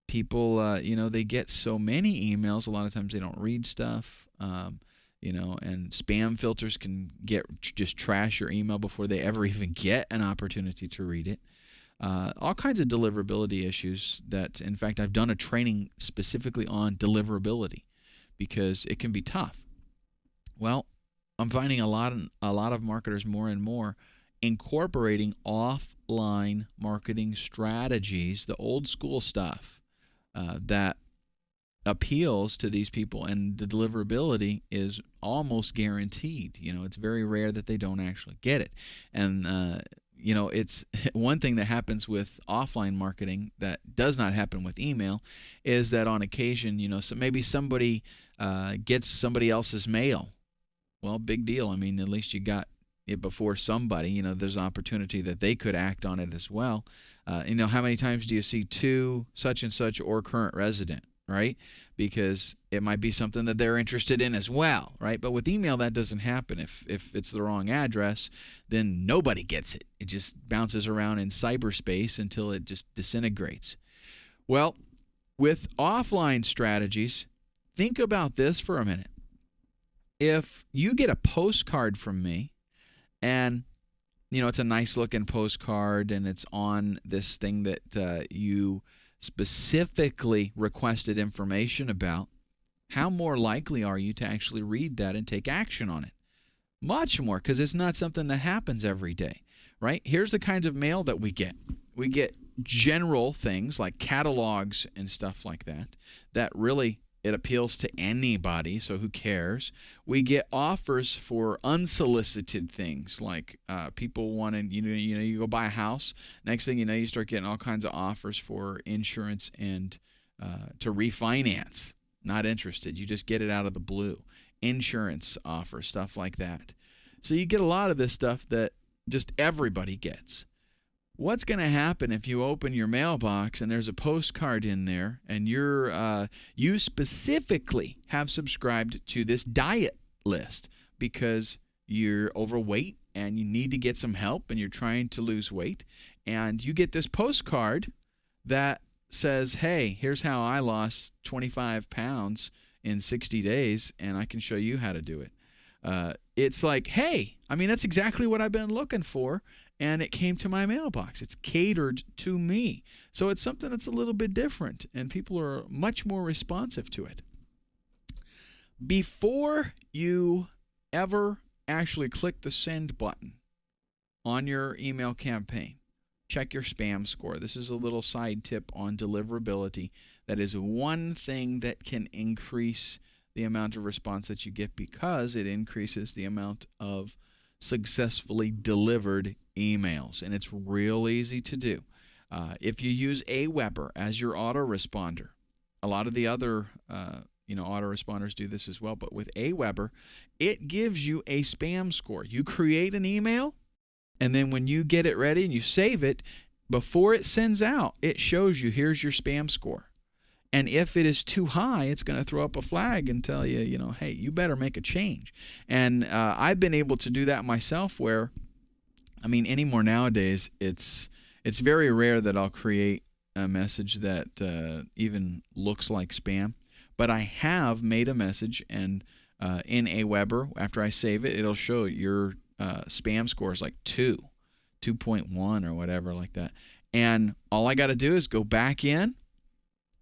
People, they get so many emails. A lot of times they don't read stuff. And spam filters can just trash your email before they ever even get an opportunity to read it. All kinds of deliverability issues that, in fact, I've done a training specifically on deliverability because it can be tough. Well, I'm finding a lot of marketers more and more incorporating offline marketing strategies, the old school stuff that appeals to these people, and the deliverability is almost guaranteed. It's very rare that they don't actually get it. And it's one thing that happens with offline marketing that does not happen with email is that on occasion, so maybe somebody gets somebody else's mail. Well, big deal. I mean, at least you got it before somebody. There's an opportunity that they could act on it as well. How many times do you see to such and such or current resident? Right? Because it might be something that they're interested in as well, right? But with email, that doesn't happen. If it's the wrong address, then nobody gets it. It just bounces around in cyberspace until it just disintegrates. Well, with offline strategies, think about this for a minute. If you get a postcard from me and it's a nice looking postcard and it's on this thing that you specifically requested information about, how more likely are you to actually read that and take action on it? Much more, because it's not something that happens every day, right? Here's the kinds of mail that we get. We get general things like catalogs and stuff like that really it appeals to anybody, so who cares? We get offers for unsolicited things, like people wanting, you go buy a house. Next thing you know, you start getting all kinds of offers for insurance and to refinance. Not interested. You just get it out of the blue. Insurance offers, stuff like that. So you get a lot of this stuff that just everybody gets. What's going to happen if you open your mailbox and there's a postcard in there and you specifically have subscribed to this diet list because you're overweight and you need to get some help and you're trying to lose weight, and you get this postcard that says, hey, here's how I lost 25 pounds in 60 days and I can show you how to do it. It's like, hey, that's exactly what I've been looking for. And it came to my mailbox. It's catered to me. So it's something that's a little bit different, and people are much more responsive to it. Before you ever actually click the send button on your email campaign, check your spam score. This is a little side tip on deliverability. That is one thing that can increase the amount of response that you get because it increases the amount of successfully delivered emails, and it's real easy to do. If you use Aweber as your autoresponder, a lot of the other autoresponders do this as well, but with Aweber, it gives you a spam score. You create an email, and then when you get it ready and you save it, before it sends out, it shows you, here's your spam score. And if it is too high, it's going to throw up a flag and tell you, hey, you better make a change. And I've been able to do that myself where, anymore nowadays, it's very rare that I'll create a message that even looks like spam. But I have made a message, and in Aweber, after I save it, it'll show your spam score is like 2.1 or whatever like that. And all I got to do is go back in,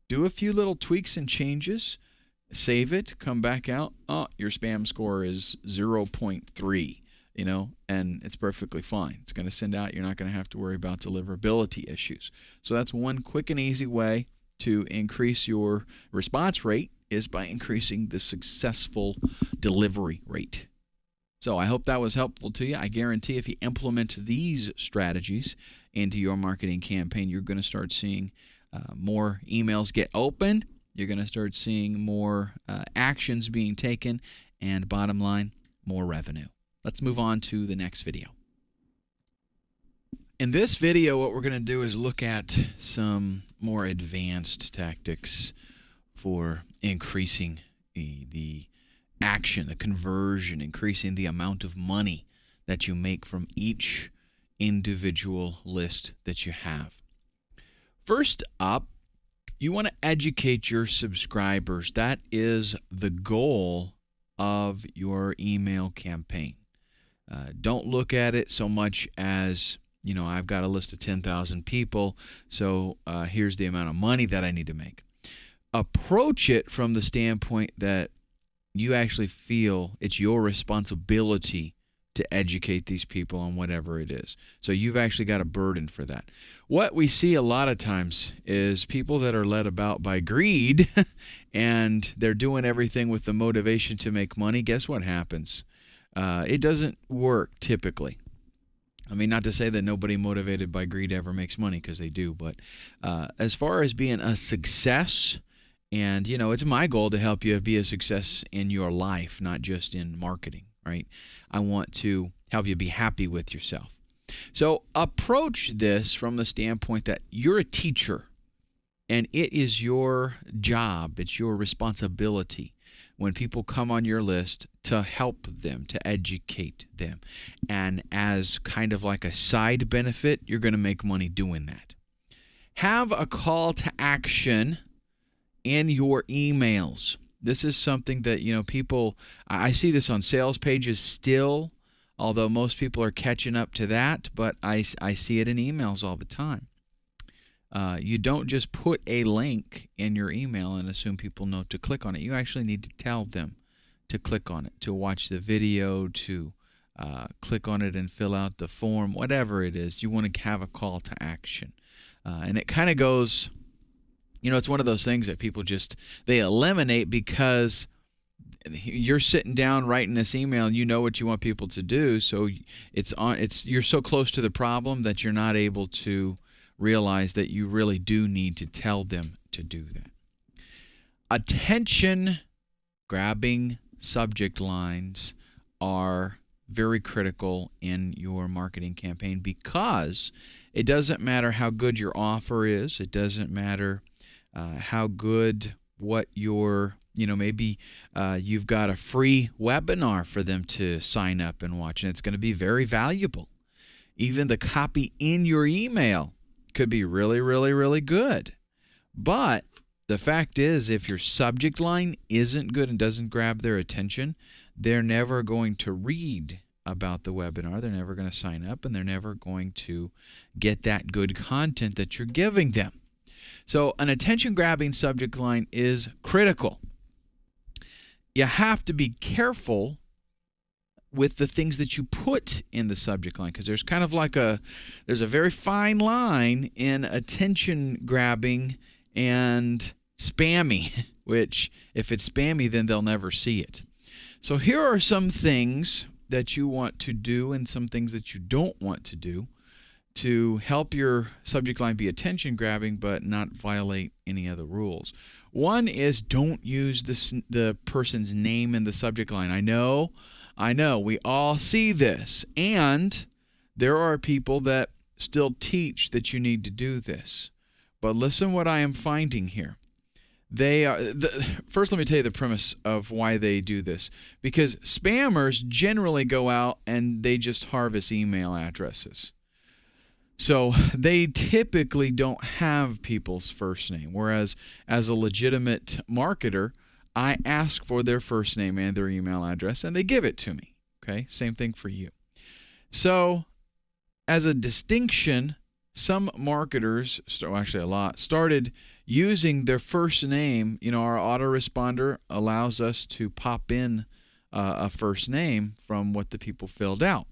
do a few little tweaks and changes, save it, come back out. Oh, your spam score is 0.3, and it's perfectly fine. It's going to send out. You're not going to have to worry about deliverability issues. So that's one quick and easy way to increase your response rate is by increasing the successful delivery rate. So I hope that was helpful to you. I guarantee if you implement these strategies into your marketing campaign, you're going to start seeing more emails get opened. You're going to start seeing more actions being taken, and bottom line, more revenue. Let's move on to the next video. In this video, what we're going to do is look at some more advanced tactics for increasing the action, the conversion, increasing the amount of money that you make from each individual list that you have. First up, you want to educate your subscribers. That is the goal of your email campaign. Don't look at it so much as, I've got a list of 10,000 people, so here's the amount of money that I need to make. Approach it from the standpoint that you actually feel it's your responsibility to educate these people on whatever it is. So you've actually got a burden for that. What we see a lot of times is people that are led about by greed and they're doing everything with the motivation to make money. Guess what happens? It doesn't work typically. I mean, not to say that nobody motivated by greed ever makes money, because they do, but as far as being a success, and it's my goal to help you be a success in your life, not just in marketing, right? I want to help you be happy with yourself. So approach this from the standpoint that you're a teacher, and it is your job, it's your responsibility when people come on your list to help them, to educate them. And as kind of like a side benefit, you're going to make money doing that. Have a call to action in your emails. This is something that, people, I see this on sales pages still, although most people are catching up to that, but I see it in emails all the time. You don't just put a link in your email and assume people know to click on it. You actually need to tell them to click on it, to watch the video, to click on it and fill out the form, whatever it is. You want to have a call to action. And it kind of goes, it's one of those things that people they eliminate because you're sitting down writing this email and you know what you want people to do. So you're so close to the problem that you're not able to realize that you really do need to tell them to do that. Attention-grabbing subject lines are very critical in your marketing campaign, because it doesn't matter how good your offer is. It doesn't matter how good what your, maybe you've got a free webinar for them to sign up and watch, and it's going to be very valuable. Even the copy in your email could be really, really, really good. But the fact is, if your subject line isn't good and doesn't grab their attention, they're never going to read about the webinar. They're never going to sign up, and they're never going to get that good content that you're giving them. So an attention-grabbing subject line is critical. You have to be careful with the things that you put in the subject line, because there's kind of like there's a very fine line in attention grabbing and spammy, which if it's spammy, then they'll never see it. So here are some things that you want to do and some things that you don't want to do to help your subject line be attention grabbing but not violate any other rules. One is, don't use the person's name in the subject line. I know, we all see this, and there are people that still teach that you need to do this. But listen what I am finding here. First, let me tell you the premise of why they do this. Because spammers generally go out and they just harvest email addresses. So they typically don't have people's first name, whereas as a legitimate marketer, I ask for their first name and their email address, and they give it to me. Okay, same thing for you. So as a distinction, some marketers, actually a lot, started using their first name. Our autoresponder allows us to pop in a first name from what the people filled out.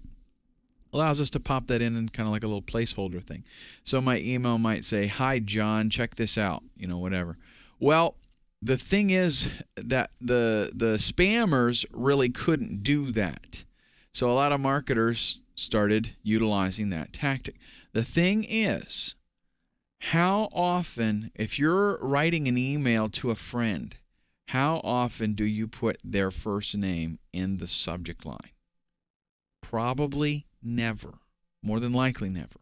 Allows us to pop that in kind of like a little placeholder thing. So my email might say, "Hi, John, check this out," whatever. Well, the thing is that the spammers really couldn't do that. So a lot of marketers started utilizing that tactic. The thing is, how often, if you're writing an email to a friend, How often do you put their first name in the subject line? Probably never. More than likely never.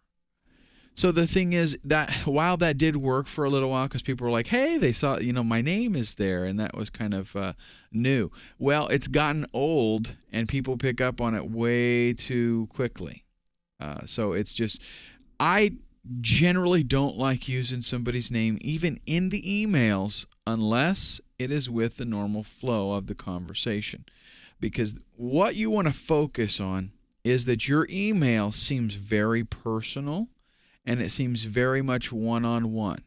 So the thing is that while that did work for a little while because people were like, hey, they saw, my name is there, and that was kind of new. Well, it's gotten old, and people pick up on it way too quickly. So it's just, I generally don't like using somebody's name even in the emails unless it is with the normal flow of the conversation. Because what you want to focus on is that your email seems very personal, and it seems very much one-on-one.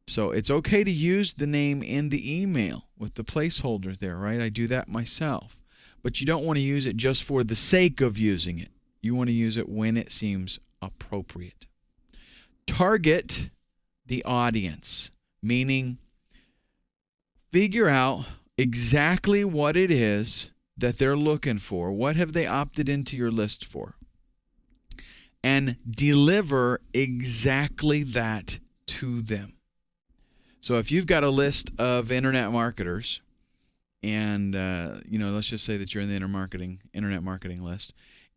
So it's okay to use the name in the email with the placeholder there, right? I do that myself. But you don't want to use it just for the sake of using it. You want to use it when it seems appropriate. Target the audience, meaning figure out exactly what it is that they're looking for. What have they opted into your list for? And deliver exactly that to them. So if you've got a list of internet marketers, and let's just say that you're in the internet marketing list.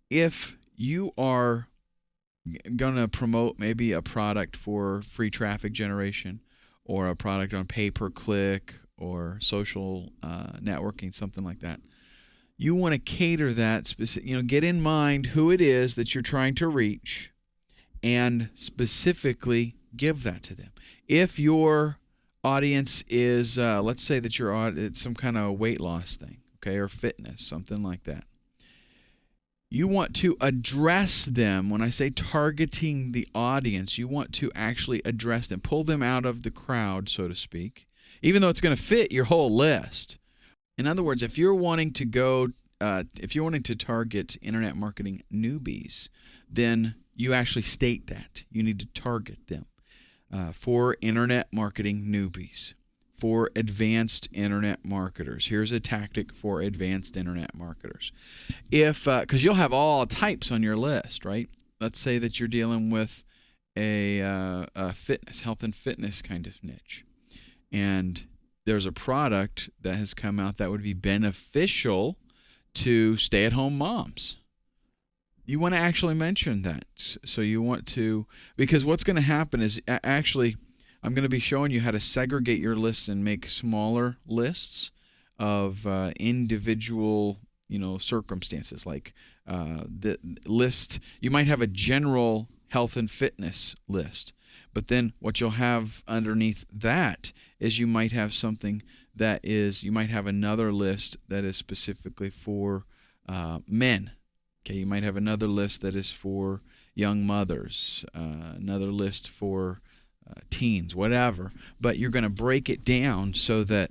If you are going to promote maybe a product for free traffic generation, or a product on pay-per-click or social networking, something like that, you want to cater that specific, get in mind who it is that you're trying to reach and specifically give that to them. If your audience is, let's say that it's some kind of weight loss thing, okay, or fitness, something like that. You want to address them. When I say targeting the audience, you want to actually address them, pull them out of the crowd, so to speak, even though it's going to fit your whole list. In other words, if you're wanting to target internet marketing newbies, then you actually state that. You need to target them for internet marketing newbies, for advanced internet marketers. Here's a tactic for advanced internet marketers. Because you'll have all types on your list, right? Let's say that you're dealing with a fitness, health and fitness kind of niche, and there's a product that has come out that would be beneficial to stay-at-home moms. You want to actually mention that. So you want to, because what's going to happen is actually, I'm going to be showing you how to segregate your lists and make smaller lists of individual, circumstances. Like the list, you might have a general health and fitness list. But then what you'll have underneath that is you might have something that is, you might have another list that is specifically for men. Okay, you might have another list that is for young mothers, another list for teens, whatever. But you're going to break it down so that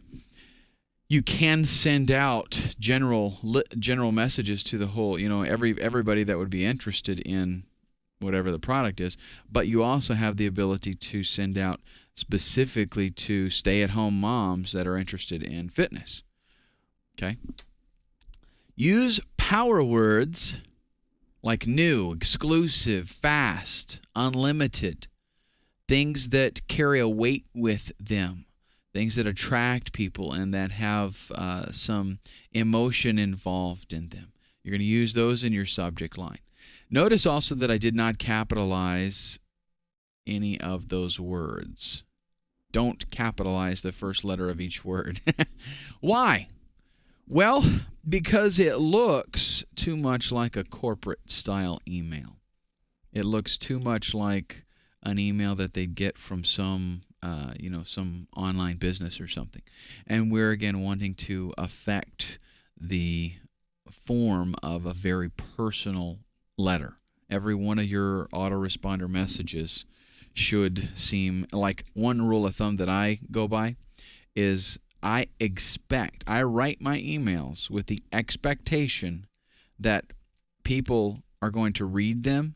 you can send out general messages to the whole, everybody that would be interested in whatever the product is, but you also have the ability to send out specifically to stay-at-home moms that are interested in fitness. Okay? Use power words like new, exclusive, fast, unlimited, things that carry a weight with them, things that attract people and that have some emotion involved in them. You're going to use those in your subject line. Notice also that I did not capitalize any of those words. Don't capitalize the first letter of each word. Why? Well, because it looks too much like a corporate style email. It looks too much like an email that they get from some online business or something. And we're again wanting to affect the form of a very personal letter. Every one of your autoresponder messages should seem like, one rule of thumb that I go by is I write my emails with the expectation that people are going to read them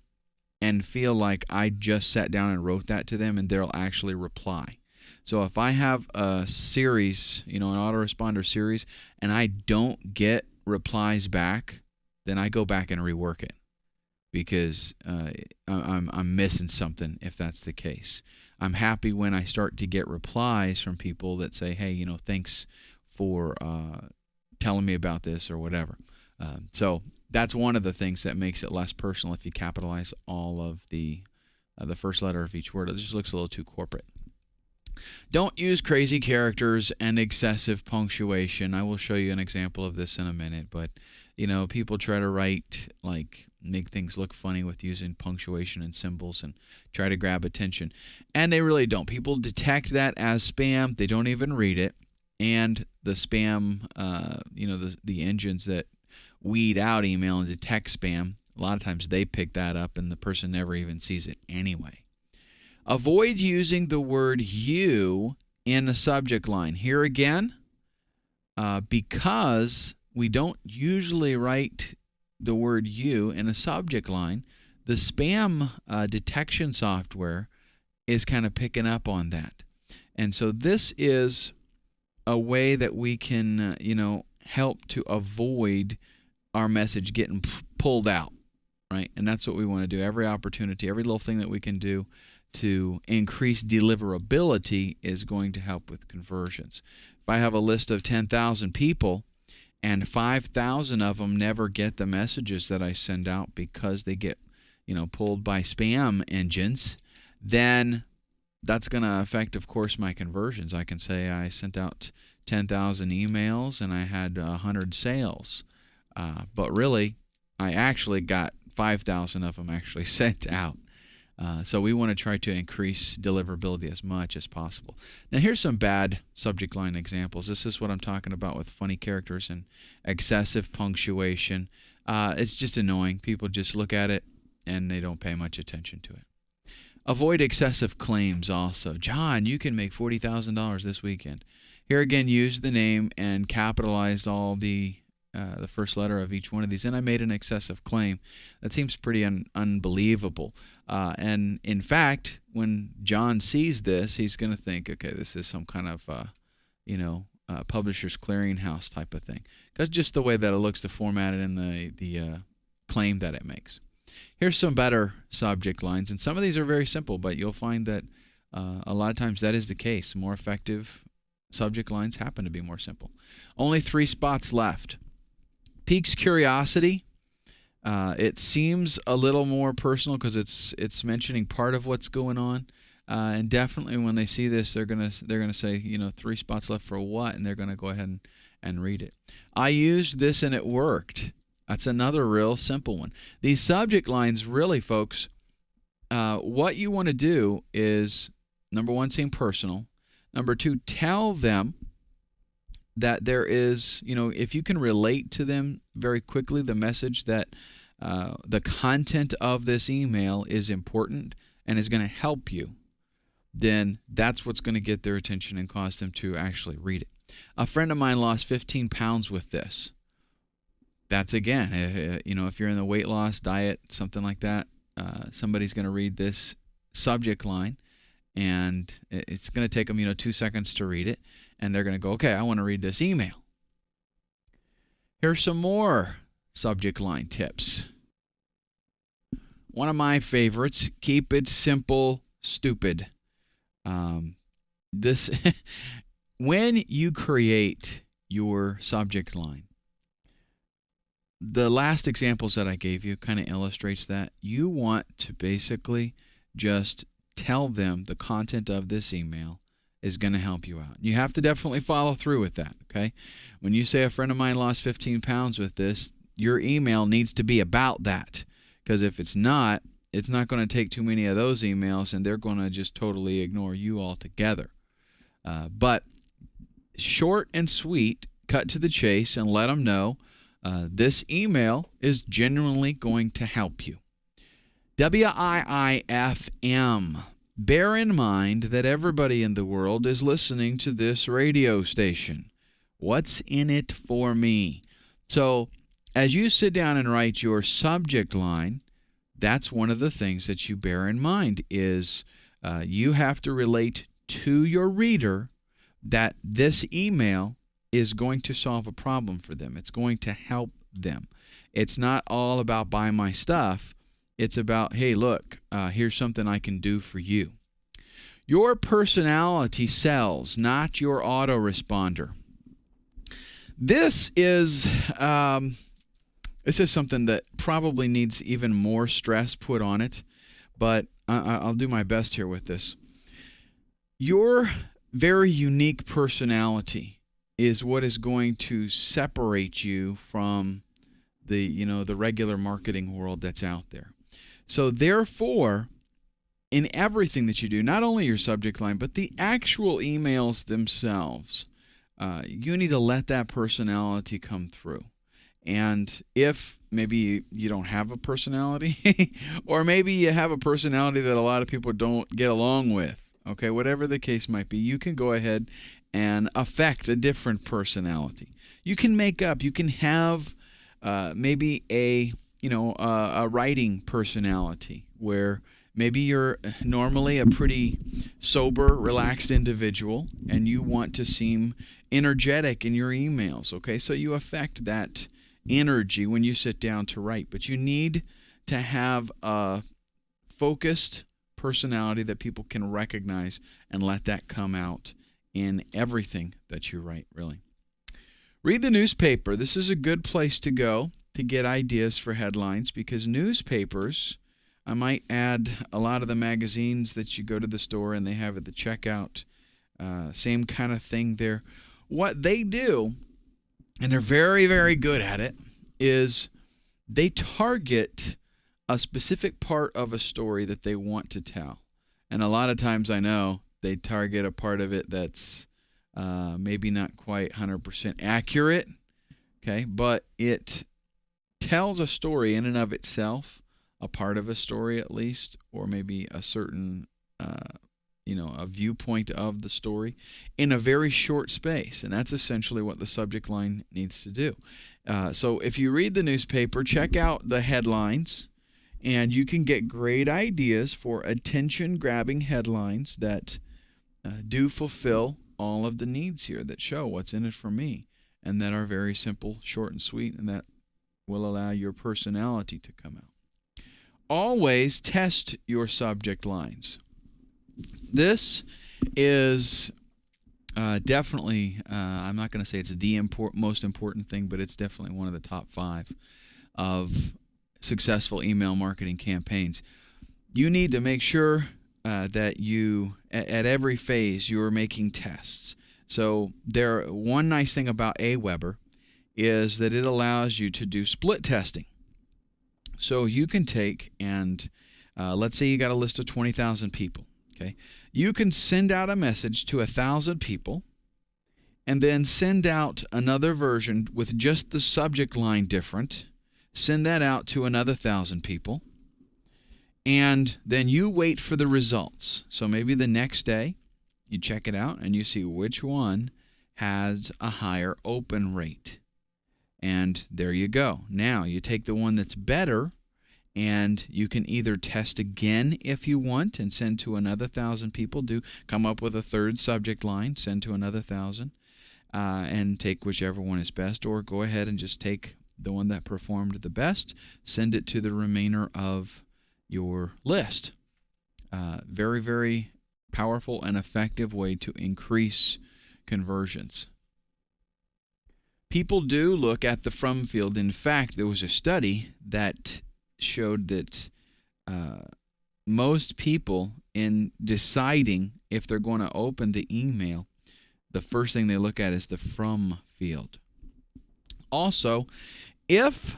and feel like I just sat down and wrote that to them and they'll actually reply. So if I have a series, an autoresponder series, and I don't get replies back, then I go back and rework it because I'm missing something if that's the case. I'm happy when I start to get replies from people that say, hey, thanks for telling me about this or whatever. So that's one of the things that makes it less personal if you capitalize all of the first letter of each word. It just looks a little too corporate. Don't use crazy characters and excessive punctuation. I will show you an example of this in a minute, but people try to write, make things look funny with using punctuation and symbols and try to grab attention, and they really don't. People detect that as spam. They don't even read it, and the spam, the engines that weed out email and detect spam, a lot of times they pick that up and the person never even sees it anyway. Avoid using the word you in the subject line. Here again, because we don't usually write the word you in a subject line, the spam detection software is kind of picking up on that. And so this is a way that we can, help to avoid our message getting pulled out, right? And that's what we want to do. Every opportunity, every little thing that we can do to increase deliverability is going to help with conversions. If I have a list of 10,000 people and 5,000 of them never get the messages that I send out because they get, pulled by spam engines, then that's going to affect, of course, my conversions. I can say I sent out 10,000 emails and I had 100 sales, but really, I actually got 5,000 of them actually sent out. So we want to try to increase deliverability as much as possible. Now here's some bad subject line examples. This is what I'm talking about with funny characters and excessive punctuation. It's just annoying. People just look at it and they don't pay much attention to it. Avoid excessive claims also. John, you can make $40,000 this weekend. Here again, use the name and capitalized all the first letter of each one of these, and I made an excessive claim. That seems pretty unbelievable. And in fact, when John sees this, he's going to think, okay, this is some kind of, Publishers Clearinghouse type of thing. Because just the way that it looks, the formatted and the claim that it makes. Here's some better subject lines, and some of these are very simple, but you'll find that a lot of times that is the case. More effective subject lines happen to be more simple. Only 3 spots left. Piques curiosity. It seems a little more personal because it's mentioning part of what's going on, and definitely when they see this, they're gonna say, 3 spots left for what, and they're gonna go ahead and read it. I used this and it worked. That's another real simple one. These subject lines, really, folks, what you want to do is, number 1, seem personal. Number 2, tell them that there is, if you can relate to them very quickly, the message that the content of this email is important and is going to help you, then that's what's going to get their attention and cause them to actually read it. A friend of mine lost 15 pounds with this. That's, again, if you're in the weight loss diet, something like that, somebody's going to read this subject line, and it's going to take them, 2 seconds to read it, and they're going to go, okay, I want to read this email. Here's some more subject line tips. One of my favorites, keep it simple, stupid. When you create your subject line, the last examples that I gave you kind of illustrates that. You want to basically just tell them the content of this email is going to help you out. You have to definitely follow through with that, okay? When you say a friend of mine lost 15 pounds with this, your email needs to be about that, because if it's not going to take too many of those emails, and they're going to just totally ignore you altogether. But short and sweet, cut to the chase, and let them know this email is genuinely going to help you. WIIFM. Bear in mind that everybody in the world is listening to this radio station. What's in it for me? So as you sit down and write your subject line, that's one of the things that you bear in mind is you have to relate to your reader that this email is going to solve a problem for them. It's going to help them. It's not all about buy my stuff. It's about, hey, look, here's something I can do for you. Your personality sells, not your autoresponder. This is something that probably needs even more stress put on it, but I'll do my best here with this. Your very unique personality is what is going to separate you from the regular marketing world that's out there. So therefore, in everything that you do, not only your subject line, but the actual emails themselves, you need to let that personality come through. And if maybe you don't have a personality, or maybe you have a personality that a lot of people don't get along with, okay, whatever the case might be, you can go ahead and affect a different personality. You can have maybe a writing personality where maybe you're normally a pretty sober, relaxed individual, and you want to seem energetic in your emails, okay? So you affect that energy when you sit down to write, but you need to have a focused personality that people can recognize and let that come out in everything that you write, really. Read the newspaper. This is a good place to go to get ideas for headlines, because newspapers, I might add a lot of the magazines that you go to the store and they have at the checkout, same kind of thing there. What they do, and they're very, very good at it, is they target a specific part of a story that they want to tell. And a lot of times I know they target a part of it that's maybe not quite 100% accurate, okay, but it tells a story in and of itself, a part of a story at least, or maybe a certain a viewpoint of the story in a very short space. And that's essentially what the subject line needs to do. So if you read the newspaper, check out the headlines, and you can get great ideas for attention-grabbing headlines that do fulfill all of the needs here, that show what's in it for me, and that are very simple, short, and sweet, and that will allow your personality to come out. Always test your subject lines. This is definitely, I'm not going to say it's the most important thing, but it's definitely one of the top 5 of successful email marketing campaigns. You need to make sure that you, at every phase, you're making tests. So one nice thing about Aweber is that it allows you to do split testing. So you can take and let's say you got a list of 20,000 people. Okay, you can send out a message to 1,000 people, and then send out another version with just the subject line different. Send that out to another 1,000 people, and then you wait for the results. So maybe the next day you check it out and you see which one has a higher open rate. And there you go. Now you take the one that's better, and you can either test again if you want and send to another 1,000 people. Come up with a third subject line, send to another 1,000, and take whichever one is best, or go ahead and just take the one that performed the best, send it to the remainder of your list. Very, very powerful and effective way to increase conversions. People do look at the from field. In fact, there was a study that showed that most people, in deciding if they're going to open the email, the first thing they look at is the from field. Also, if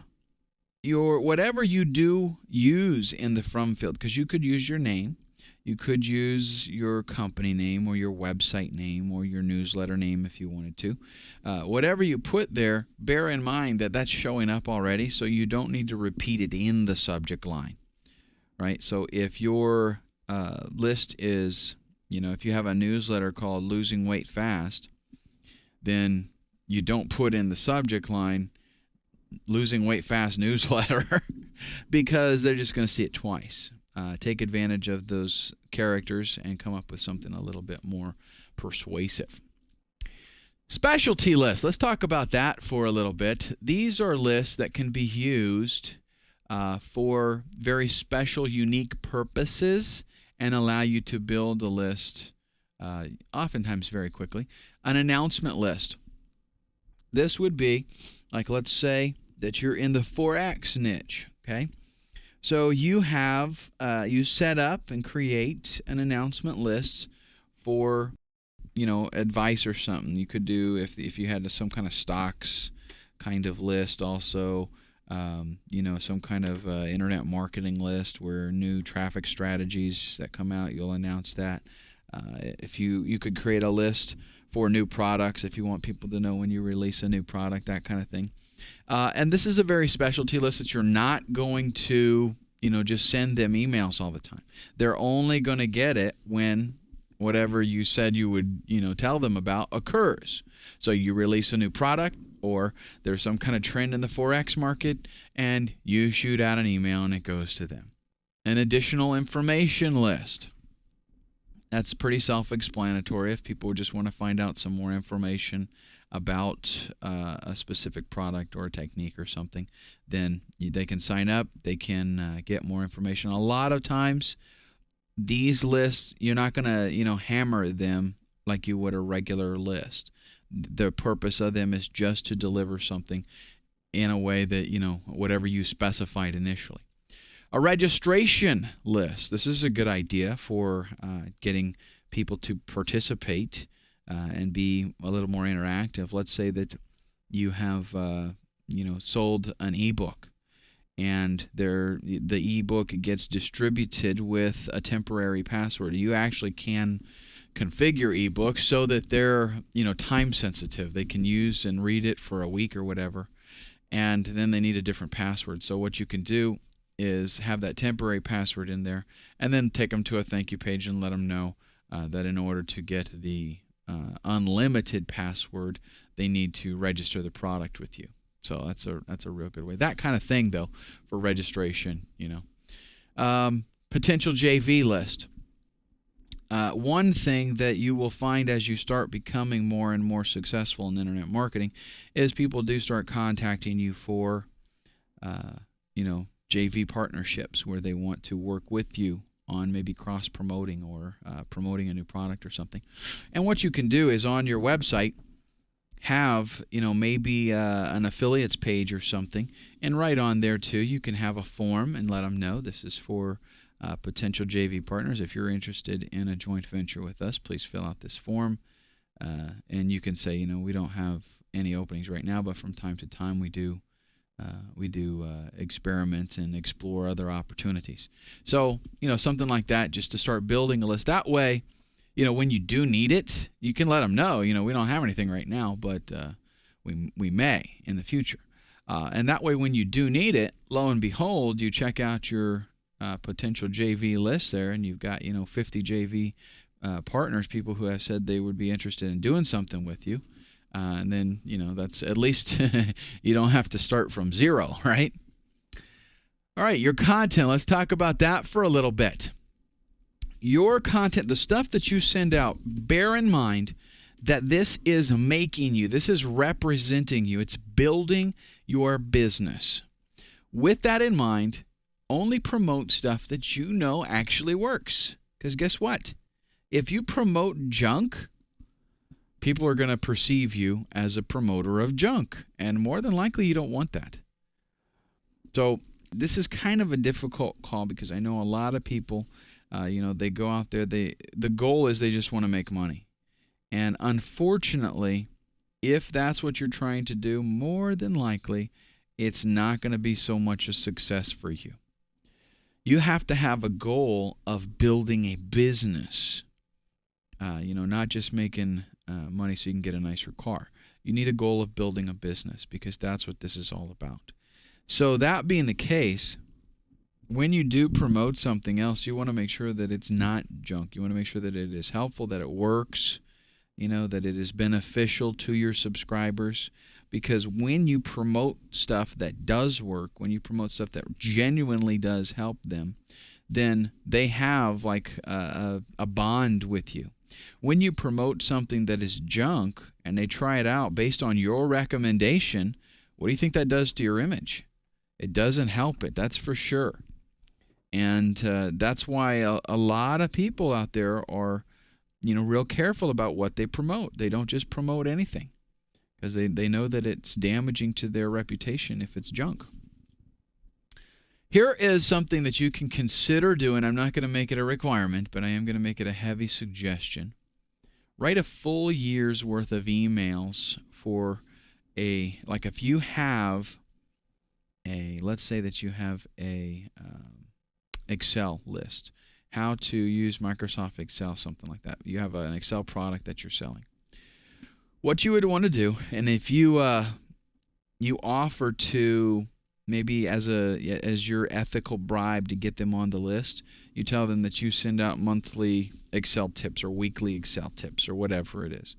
whatever you do use in the from field, because you could use your name, you could use your company name or your website name or your newsletter name if you wanted to. Whatever you put there, bear in mind that that's showing up already, so you don't need to repeat it in the subject line, right? So if your list is, if you have a newsletter called Losing Weight Fast, then you don't put in the subject line Losing Weight Fast newsletter because they're just going to see it twice. Take advantage of those characters and come up with something a little bit more persuasive. Specialty lists. Let's talk about that for a little bit. These are lists that can be used for very special, unique purposes and allow you to build a list oftentimes very quickly. An announcement list. This would be like, let's say that you're in the Forex niche, okay? So you have you set up and create an announcement list for, advice or something. You could do if you had some kind of stocks kind of list, also some kind of internet marketing list where new traffic strategies that come out, you'll announce that. If you could create a list for new products, if you want people to know when you release a new product, that kind of thing. And this is a very specialty list that you're not going to, just send them emails all the time. They're only going to get it when whatever you said you would, tell them about occurs. So you release a new product, or there's some kind of trend in the Forex market, and you shoot out an email and it goes to them. An additional information list. That's pretty self-explanatory. If people just want to find out some more information about a specific product or a technique or something, then they can sign up. They can get more information. A lot of times, these lists, you're not going to, hammer them like you would a regular list. The purpose of them is just to deliver something in a way that, whatever you specified initially. A registration list. This is a good idea for getting people to participate and be a little more interactive. Let's say that you have, sold an ebook, and the ebook gets distributed with a temporary password. You actually can configure ebooks so that they're, time sensitive. They can use and read it for a week or whatever, and then they need a different password. So what you can do is have that temporary password in there, and then take them to a thank you page and let them know that in order to get the unlimited password, they need to register the product with you. So that's a real good way. That kind of thing, though, for registration, potential JV list. One thing that you will find as you start becoming more and more successful in internet marketing is people do start contacting you for, JV partnerships where they want to work with you on maybe cross-promoting or promoting a new product or something. And what you can do is on your website have, maybe an affiliates page or something, and right on there too you can have a form and let them know this is for potential JV partners. If you're interested in a joint venture with us, please fill out this form, and you can say, we don't have any openings right now, but from time to time we do experiment and explore other opportunities. So, something like that, just to start building a list. That way, when you do need it, you can let them know, we don't have anything right now, but we may in the future. And that way, when you do need it, lo and behold, you check out your potential JV list there, and you've got, 50 JV partners, people who have said they would be interested in doing something with you. And then, that's at least you don't have to start from zero, right? All right, your content. Let's talk about that for a little bit. Your content, the stuff that you send out, bear in mind that this is making you, this is representing you. It's building your business. With that in mind, only promote stuff that you know actually works. Because guess what? If you promote junk, people are going to perceive you as a promoter of junk, and more than likely you don't want that. So this is kind of a difficult call because I know a lot of people, they go out there, the goal is they just want to make money. And unfortunately, if that's what you're trying to do, more than likely it's not going to be so much a success for you. You have to have a goal of building a business, not just making money so you can get a nicer car. You need a goal of building a business because that's what this is all about. So that being the case, when you do promote something else, you want to make sure that it's not junk. You want to make sure that it is helpful, that it works, that it is beneficial to your subscribers. Because when you promote stuff that does work, when you promote stuff that genuinely does help them, then they have like a bond with you. When you promote something that is junk and they try it out based on your recommendation, what do you think that does to your image? It doesn't help it, that's for sure. And that's why a lot of people out there are, real careful about what they promote. They don't just promote anything. because they know that it's damaging to their reputation if it's junk. Here is something that you can consider doing. I'm not going to make it a requirement, but I am going to make it a heavy suggestion. Write a full year's worth of emails for like if you have let's say that you have a Excel list, how to use Microsoft Excel, something like that. You have an Excel product that you're selling. What you would want to do, and if you offer to maybe as your ethical bribe to get them on the list, you tell them that you send out monthly Excel tips or weekly Excel tips or whatever it is.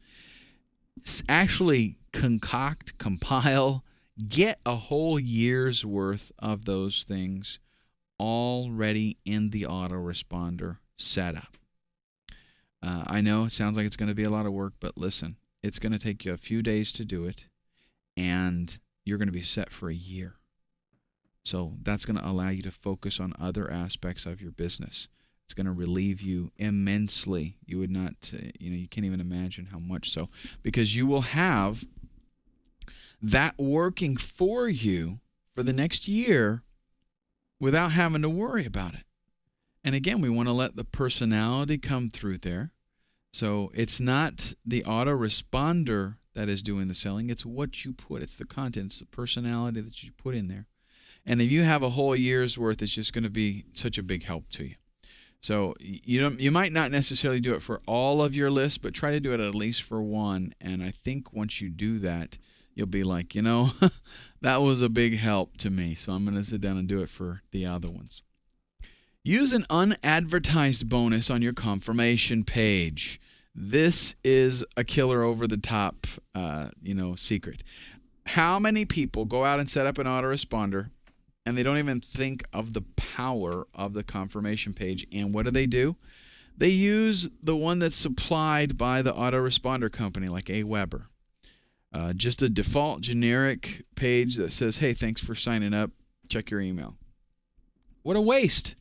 Actually compile, get a whole year's worth of those things already in the autoresponder setup. I know it sounds like it's going to be a lot of work, but listen, it's going to take you a few days to do it, and you're going to be set for a year. So that's going to allow you to focus on other aspects of your business. It's going to relieve you immensely. You would not, you can't even imagine how much so, because you will have that working for you for the next year without having to worry about it. And again, we want to let the personality come through there. So it's not the autoresponder that is doing the selling. It's what you put. It's the content. It's the personality that you put in there. And if you have a whole year's worth, it's just going to be such a big help to you. So you might not necessarily do it for all of your lists, but try to do it at least for one. And I think once you do that, you'll be like, that was a big help to me. So I'm going to sit down and do it for the other ones. Use an unadvertised bonus on your confirmation page. This is a killer over the top, secret. How many people go out and set up an autoresponder and they don't even think of the power of the confirmation page? And what do? They use the one that's supplied by the autoresponder company, like AWeber. Just a default generic page that says, hey, thanks for signing up. Check your email. What a waste.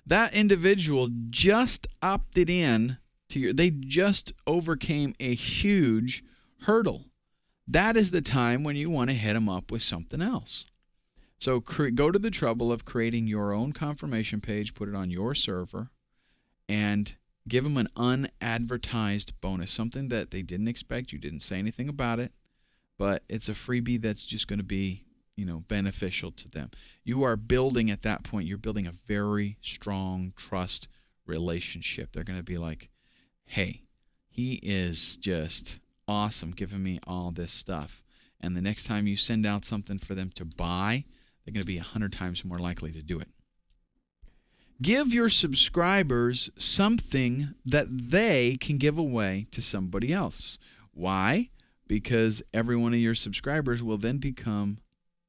That individual just opted in to they just overcame a huge hurdle. That is the time when you want to hit them up with something else. So go to the trouble of creating your own confirmation page, put it on your server, and give them an unadvertised bonus, something that they didn't expect. You didn't say anything about it, but it's a freebie that's just going to be, beneficial to them. You are building at that point, you're building a very strong trust relationship. They're going to be like, hey, he is just awesome giving me all this stuff. And the next time you send out something for them to buy, they're going to be 100 times more likely to do it. Give your subscribers something that they can give away to somebody else. Why? Because every one of your subscribers will then become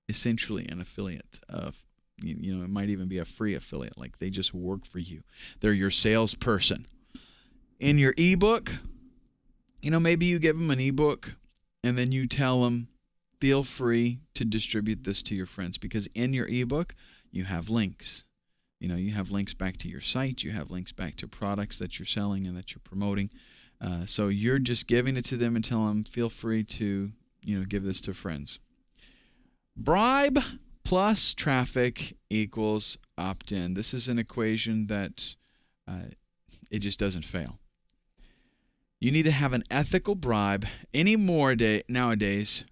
essentially an affiliate of, it might even be a free affiliate, like they just work for you. They're your salesperson. In your ebook, maybe you give them an ebook and then you tell them, feel free to distribute this to your friends, because in your ebook, you have links. You have links back to your site. You have links back to products that you're selling and that you're promoting. So you're just giving it to them and tell them, feel free to, give this to friends. Bribe plus traffic equals opt-in. This is an equation that it just doesn't fail. You need to have an ethical bribe. Nowadays,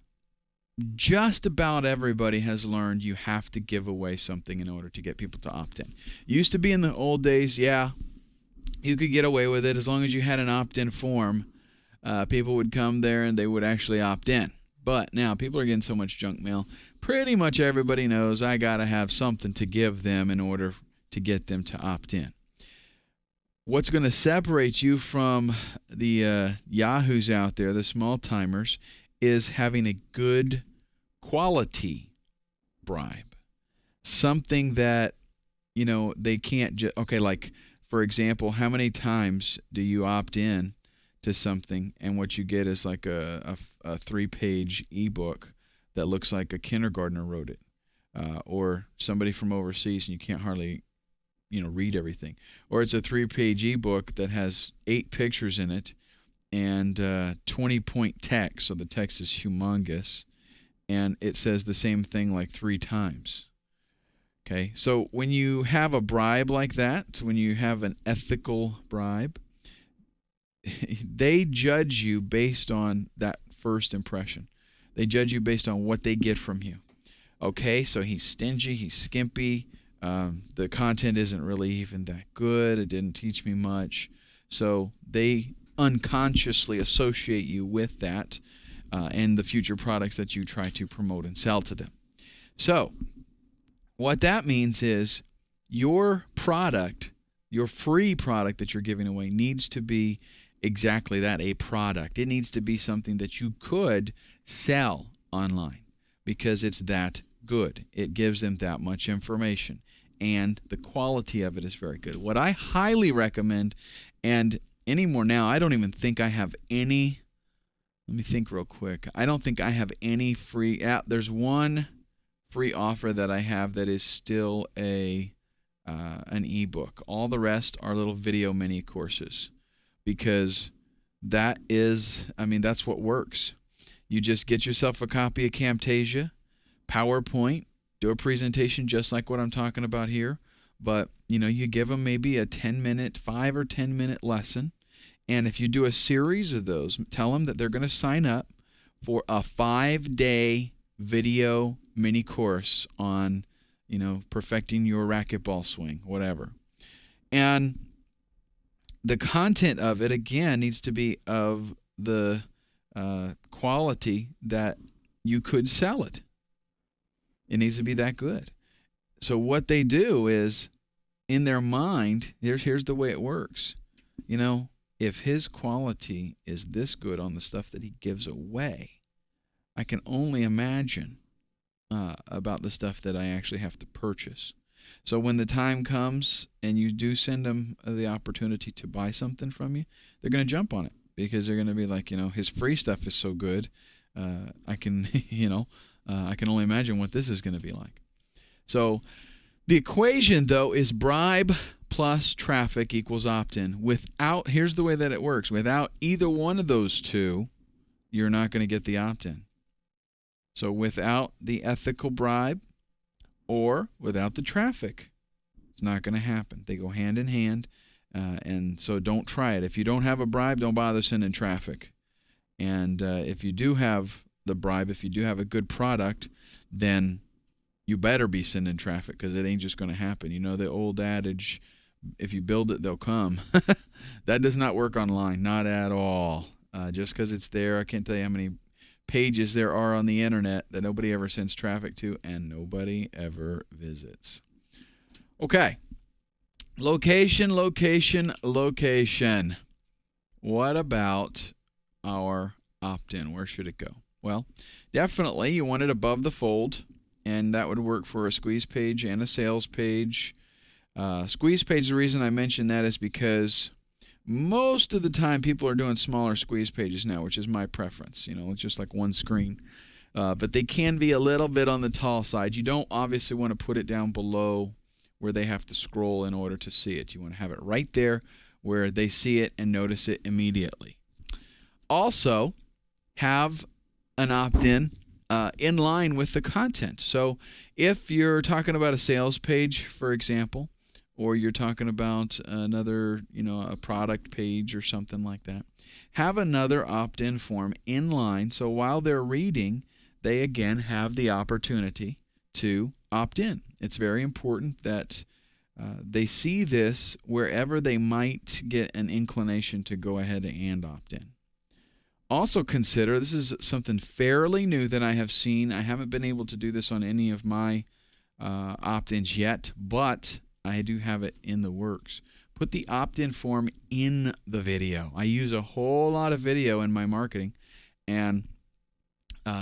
just about everybody has learned you have to give away something in order to get people to opt in. Used to be in the old days, you could get away with it as long as you had an opt-in form. People would come there and they would actually opt in. But now people are getting so much junk mail. Pretty much everybody knows I got to have something to give them in order to get them to opt in. What's going to separate you from the yahoos out there, the small timers, is having a good quality bribe. Something that, they can't just, like, for example, how many times do you opt in to something and what you get is like a 3-page ebook that looks like a kindergartner wrote it, or somebody from overseas and you can't hardly, read everything. Or it's a 3-page ebook that has 8 pictures in it and 20-point text. So the text is humongous, and it says the same thing like 3 times. Okay, so when you have a bribe like that, when you have an ethical bribe, they judge you based on that first impression. They judge you based on what they get from you. Okay, so he's stingy, he's skimpy, the content isn't really even that good, it didn't teach me much. So they unconsciously associate you with that and the future products that you try to promote and sell to them. So what that means is your product, your free product that you're giving away, needs to be exactly that, a product. It needs to be something that you could sell online because it's that good. It gives them that much information, and the quality of it is very good. What I highly recommend, and anymore now, I don't even think I have any, let me think real quick. I don't think I have any free app. There's one free offer that I have that is still an ebook. All the rest are little video mini courses, because that is, that's what works. You just get yourself a copy of Camtasia, PowerPoint, do a presentation just like what I'm talking about here, but you give them maybe a 10-minute, 5 or 10-minute lesson, and if you do a series of those, tell them that they're going to sign up for a 5-day video mini course on, perfecting your racquetball swing, whatever. And the content of it, again, needs to be of the quality that you could sell it. It needs to be that good. So what they do is, in their mind, here's the way it works. If his quality is this good on the stuff that he gives away, I can only imagine about the stuff that I actually have to purchase. So when the time comes and you do send them the opportunity to buy something from you, they're going to jump on it, because they're going to be like, his free stuff is so good. I can, I can only imagine what this is going to be like. So the equation, though, is bribe plus traffic equals opt-in. Here's the way that it works. Without either one of those two, you're not going to get the opt-in. So without the ethical bribe or without the traffic, it's not going to happen. They go hand in hand, and so don't try it. If you don't have a bribe, don't bother sending traffic. And if you do have the bribe, if you do have a good product, then you better be sending traffic, because it ain't just going to happen. The old adage, if you build it, they'll come. That does not work online, not at all. Just because it's there, I can't tell you how many pages there are on the internet that nobody ever sends traffic to and nobody ever visits. Okay. Location, location, location. What about our opt-in? Where should it go? Well, definitely you want it above the fold, and that would work for a squeeze page and a sales page. Squeeze page, the reason I mention that is because most of the time people are doing smaller squeeze pages now, which is my preference. It's just like one screen. But they can be a little bit on the tall side. You don't obviously want to put it down below where they have to scroll in order to see it. You want to have it right there where they see it and notice it immediately. Also, have an opt-in in line with the content. So if you're talking about a sales page, for example, or you're talking about another, a product page or something like that, have another opt-in form in line, so while they're reading, they again have the opportunity to opt in. It's very important that they see this wherever they might get an inclination to go ahead and opt in. Also consider, this is something fairly new that I have seen. I haven't been able to do this on any of my opt-ins yet, but I do have it in the works. Put the opt-in form in the video. I use a whole lot of video in my marketing, and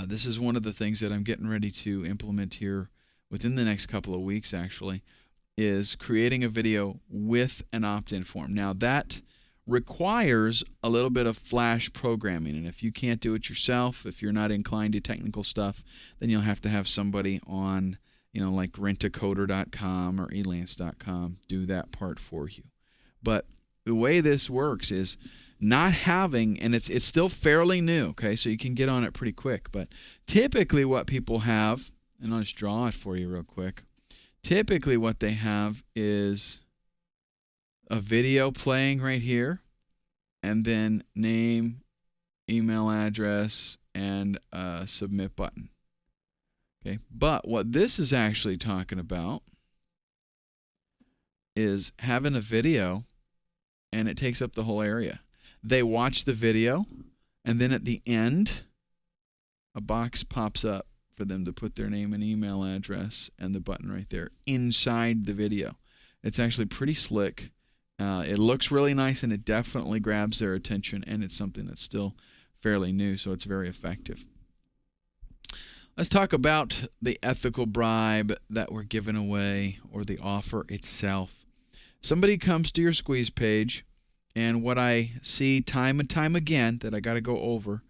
this is one of the things that I'm getting ready to implement here within the next couple of weeks, actually, is creating a video with an opt-in form. Now, that requires a little bit of Flash programming, and if you can't do it yourself, if you're not inclined to technical stuff, then you'll have to have somebody on, like rentacoder.com or elance.com do that part for you. But the way this works is not having, and it's still fairly new, okay, so you can get on it pretty quick, but typically what people have, and I'll just draw it for you real quick, typically what they have is a video playing right here, and then name, email address, and a submit button. Okay, but what this is actually talking about is having a video, and it takes up the whole area. They watch the video, and then at the end, a box pops up for them to put their name and email address and the button right there inside the video. It's actually pretty slick. It looks really nice, and it definitely grabs their attention, and it's something that's still fairly new, so it's very effective. Let's talk about the ethical bribe that we're giving away, or the offer itself. Somebody comes to your squeeze page, and what I see time and time again that I got to go over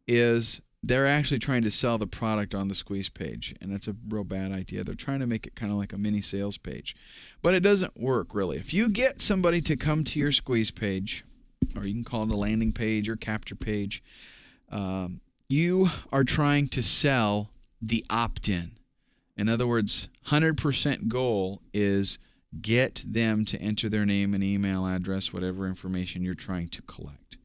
is they're actually trying to sell the product on the squeeze page, and that's a real bad idea. They're trying to make it kind of like a mini sales page, but it doesn't work really. If you get somebody to come to your squeeze page, or you can call it a landing page or capture page, you are trying to sell the opt-in. In other words, 100% goal is get them to enter their name and email address, whatever information you're trying to collect.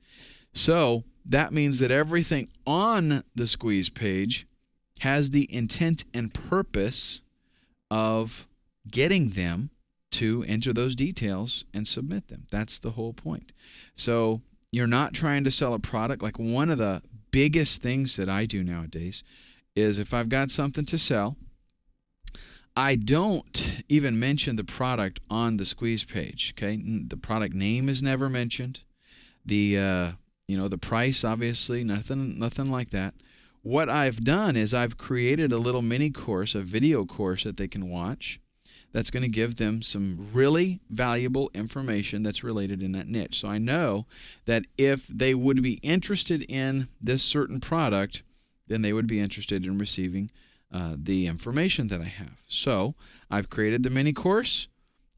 So that means that everything on the squeeze page has the intent and purpose of getting them to enter those details and submit them. That's the whole point. So you're not trying to sell a product. Like, one of the biggest things that I do nowadays is, if I've got something to sell, I don't even mention the product on the squeeze page. Okay, the product name is never mentioned. The the price, obviously, nothing like that. What I've done is I've created a little mini course, a video course that they can watch, that's going to give them some really valuable information that's related in that niche. So I know that if they would be interested in this certain product, then they would be interested in receiving the information that I have. So I've created the mini course,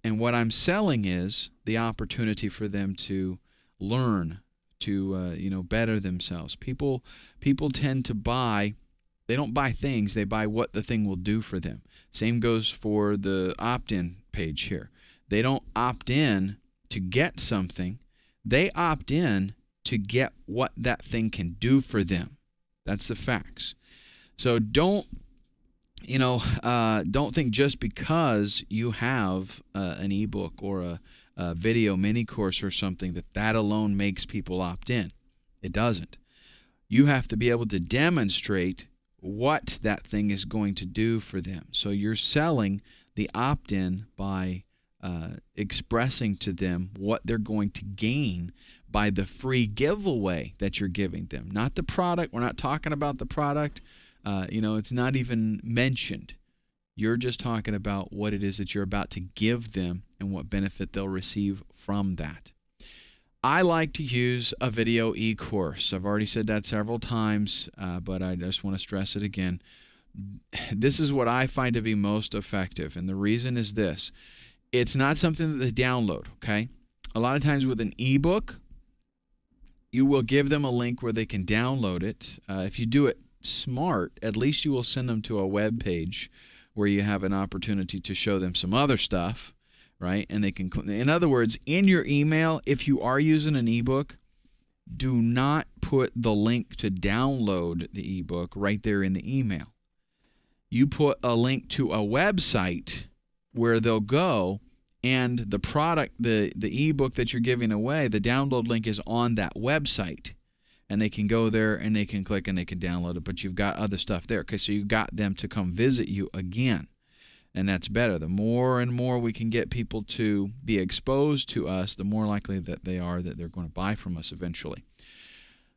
and what I'm selling is the opportunity for them to learn, to better themselves. People tend to buy. They don't buy things, they buy what the thing will do for them. Same goes for the opt-in page here. They don't opt in to get something. They opt in to get what that thing can do for them. That's the facts. So don't think just because you have an ebook or a video mini course or something that alone makes people opt in. It doesn't. You have to be able to demonstrate what that thing is going to do for them. So you're selling the opt-in by expressing to them what they're going to gain by the free giveaway that you're giving them. Not the product. We're not talking about the product. It's not even mentioned. You're just talking about what it is that you're about to give them and what benefit they'll receive from that. I like to use a video e-course. I've already said that several times, but I just want to stress it again. This is what I find to be most effective, and the reason is this. It's not something that they download, okay? A lot of times with an ebook, you will give them a link where they can download it. If you do it smart, at least you will send them to a web page where you have an opportunity to show them some other stuff, right? And they can, in other words, in your email, if you are using an ebook, do not put the link to download the ebook right there in the email. You put a link to a website where they'll go, and the product, the ebook that you're giving away, the download link is on that website. And they can go there and they can click and they can download it, but you've got other stuff there. Okay, so you've got them to come visit you again. And that's better. The more and more we can get people to be exposed to us, the more likely that they are that they're going to buy from us eventually.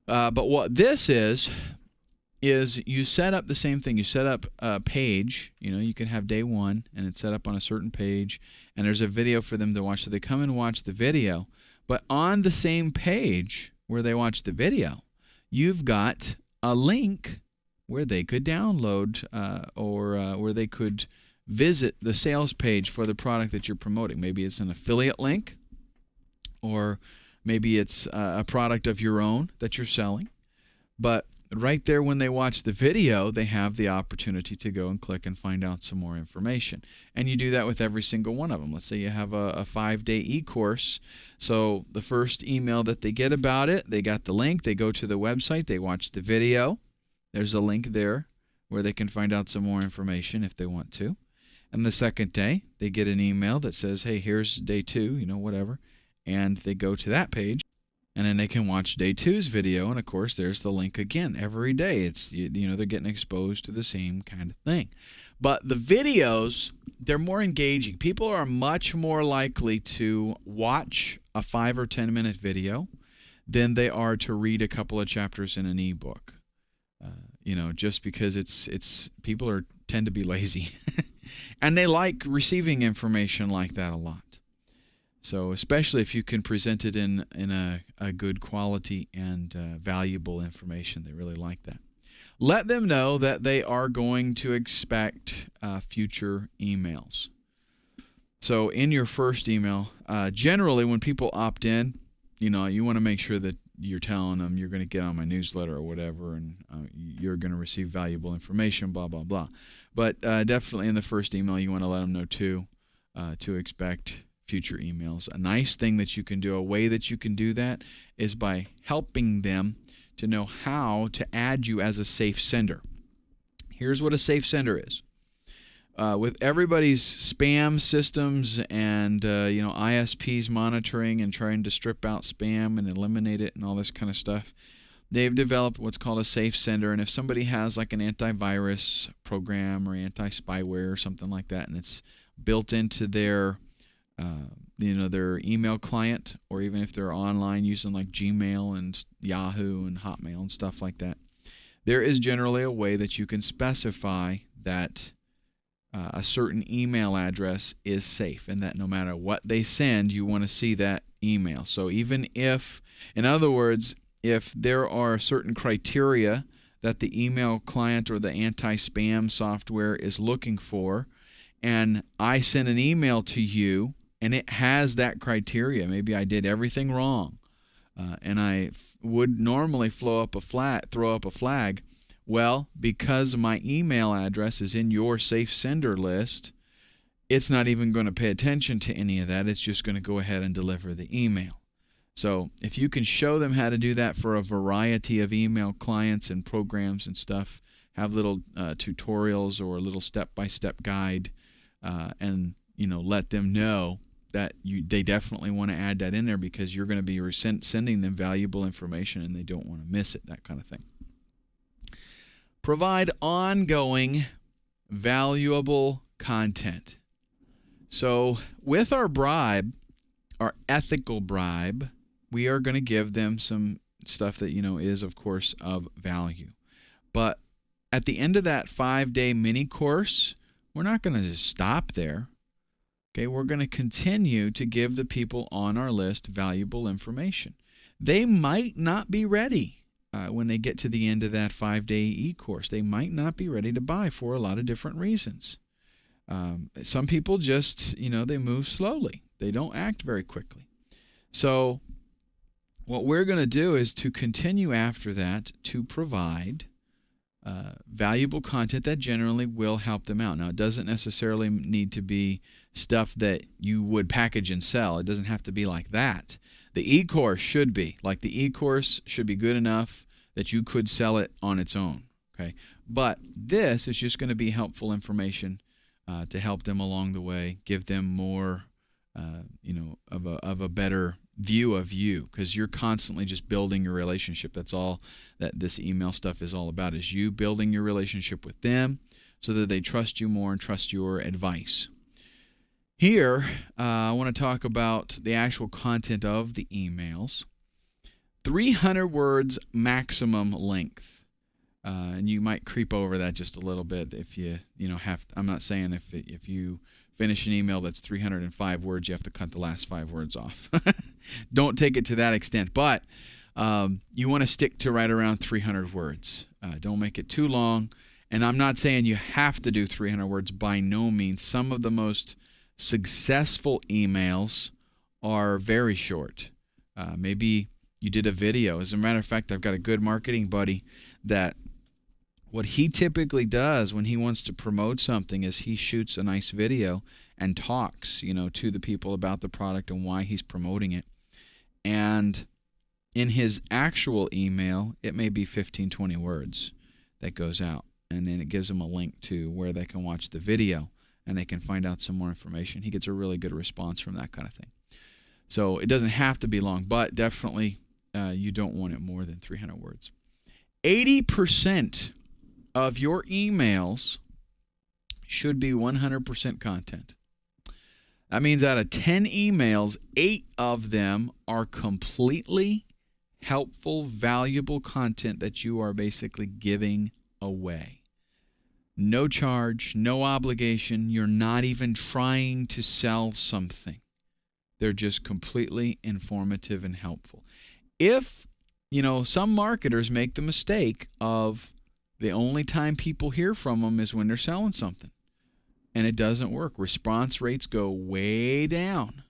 But what this is you set up the same thing. You set up a page. You can have day one, and it's set up on a certain page, and there's a video for them to watch. So they come and watch the video. But on the same page where they watch the video, you've got a link where they could download or where they could visit the sales page for the product that you're promoting. Maybe it's an affiliate link, or Maybe it's a product of your own that you're selling. But right there when they watch the video, they have the opportunity to go and click and find out some more information. And you do that with every single one of them. Let's say you have a 5-day e-course. So the first email that they get about it, they got the link, they go to the website, they watch the video. There's a link there where they can find out some more information if they want to. And the second day, they get an email that says, hey, here's day 2, whatever. And they go to that page. And then they can watch day 2's video, and of course, there's the link again every day. It's they're getting exposed to the same kind of thing. But the videos, they're more engaging. People are much more likely to watch a 5 or 10 minute video than they are to read a couple of chapters in an ebook. Just because it's people tend to be lazy, and they like receiving information like that a lot. So especially if you can present it in a good quality and valuable information, they really like that. Let them know that they are going to expect future emails. So in your first email, generally when people opt in, you want to make sure that you're telling them you're going to get on my newsletter or whatever, and you're going to receive valuable information, blah, blah, blah. But definitely in the first email, you want to let them know too to expect future emails. A nice thing that you can do, a way that you can do that, is by helping them to know how to add you as a safe sender. Here's what a safe sender is. With everybody's spam systems and ISPs monitoring and trying to strip out spam and eliminate it and all this kind of stuff, they've developed what's called a safe sender. And if somebody has like an antivirus program or anti-spyware or something like that, and it's built into their their email client, or even if they're online using like Gmail and Yahoo and Hotmail and stuff like that, there is generally a way that you can specify that a certain email address is safe, and that no matter what they send, you want to see that email. So even if, in other words, if there are certain criteria that the email client or the anti-spam software is looking for, and I send an email to you and it has that criteria, maybe I did everything wrong, and I would normally throw up a flag. Well, because my email address is in your safe sender list, it's not even going to pay attention to any of that. It's just going to go ahead and deliver the email. So if you can show them how to do that for a variety of email clients and programs and stuff, have little tutorials or a little step-by-step guide, and let them know that they definitely want to add that in there, because you're going to be sending them valuable information and they don't want to miss it, that kind of thing. Provide ongoing, valuable content. So with our bribe, our ethical bribe, we are going to give them some stuff that is, of course, of value. But at the end of that 5-day mini course, we're not going to just stop there. Okay, we're going to continue to give the people on our list valuable information. They might not be ready when they get to the end of that 5-day e-course. They might not be ready to buy for a lot of different reasons. Some people just, they move slowly. They don't act very quickly. So what we're going to do is to continue after that to provide valuable content that generally will help them out. Now, it doesn't necessarily need to be stuff that you would package and sell. It doesn't have to be like that. The e-course should be. Like, the e-course should be good enough that you could sell it on its own. Okay, but this is just going to be helpful information to help them along the way, give them more, of a better view of you, because you're constantly just building your relationship. That's all that this email stuff is all about, is you building your relationship with them so that they trust you more and trust your advice. Here, I want to talk about the actual content of the emails. 300 words maximum length. And you might creep over that just a little bit if you have. I'm not saying if you finish an email that's 305 words, you have to cut the last 5 words off. Don't take it to that extent, but you want to stick to right around 300 words. Don't make it too long. And I'm not saying you have to do 300 words, by no means. Some of the most successful emails are very short. Maybe you did a video. As a matter of fact, I've got a good marketing buddy that what he typically does when he wants to promote something is he shoots a nice video and talks, to the people about the product and why he's promoting it. And in his actual email, it may be 15, 20 words that goes out. And then it gives them a link to where they can watch the video and they can find out some more information. He gets a really good response from that kind of thing. So it doesn't have to be long, but definitely you don't want it more than 300 words. 80% of your emails should be 100% content. That means out of 10 emails, 8 of them are completely helpful, valuable content that you are basically giving away. No charge, no obligation. You're not even trying to sell something. They're just completely informative and helpful. If, some marketers make the mistake of the only time people hear from them is when they're selling something. And it doesn't work. Response rates go way down.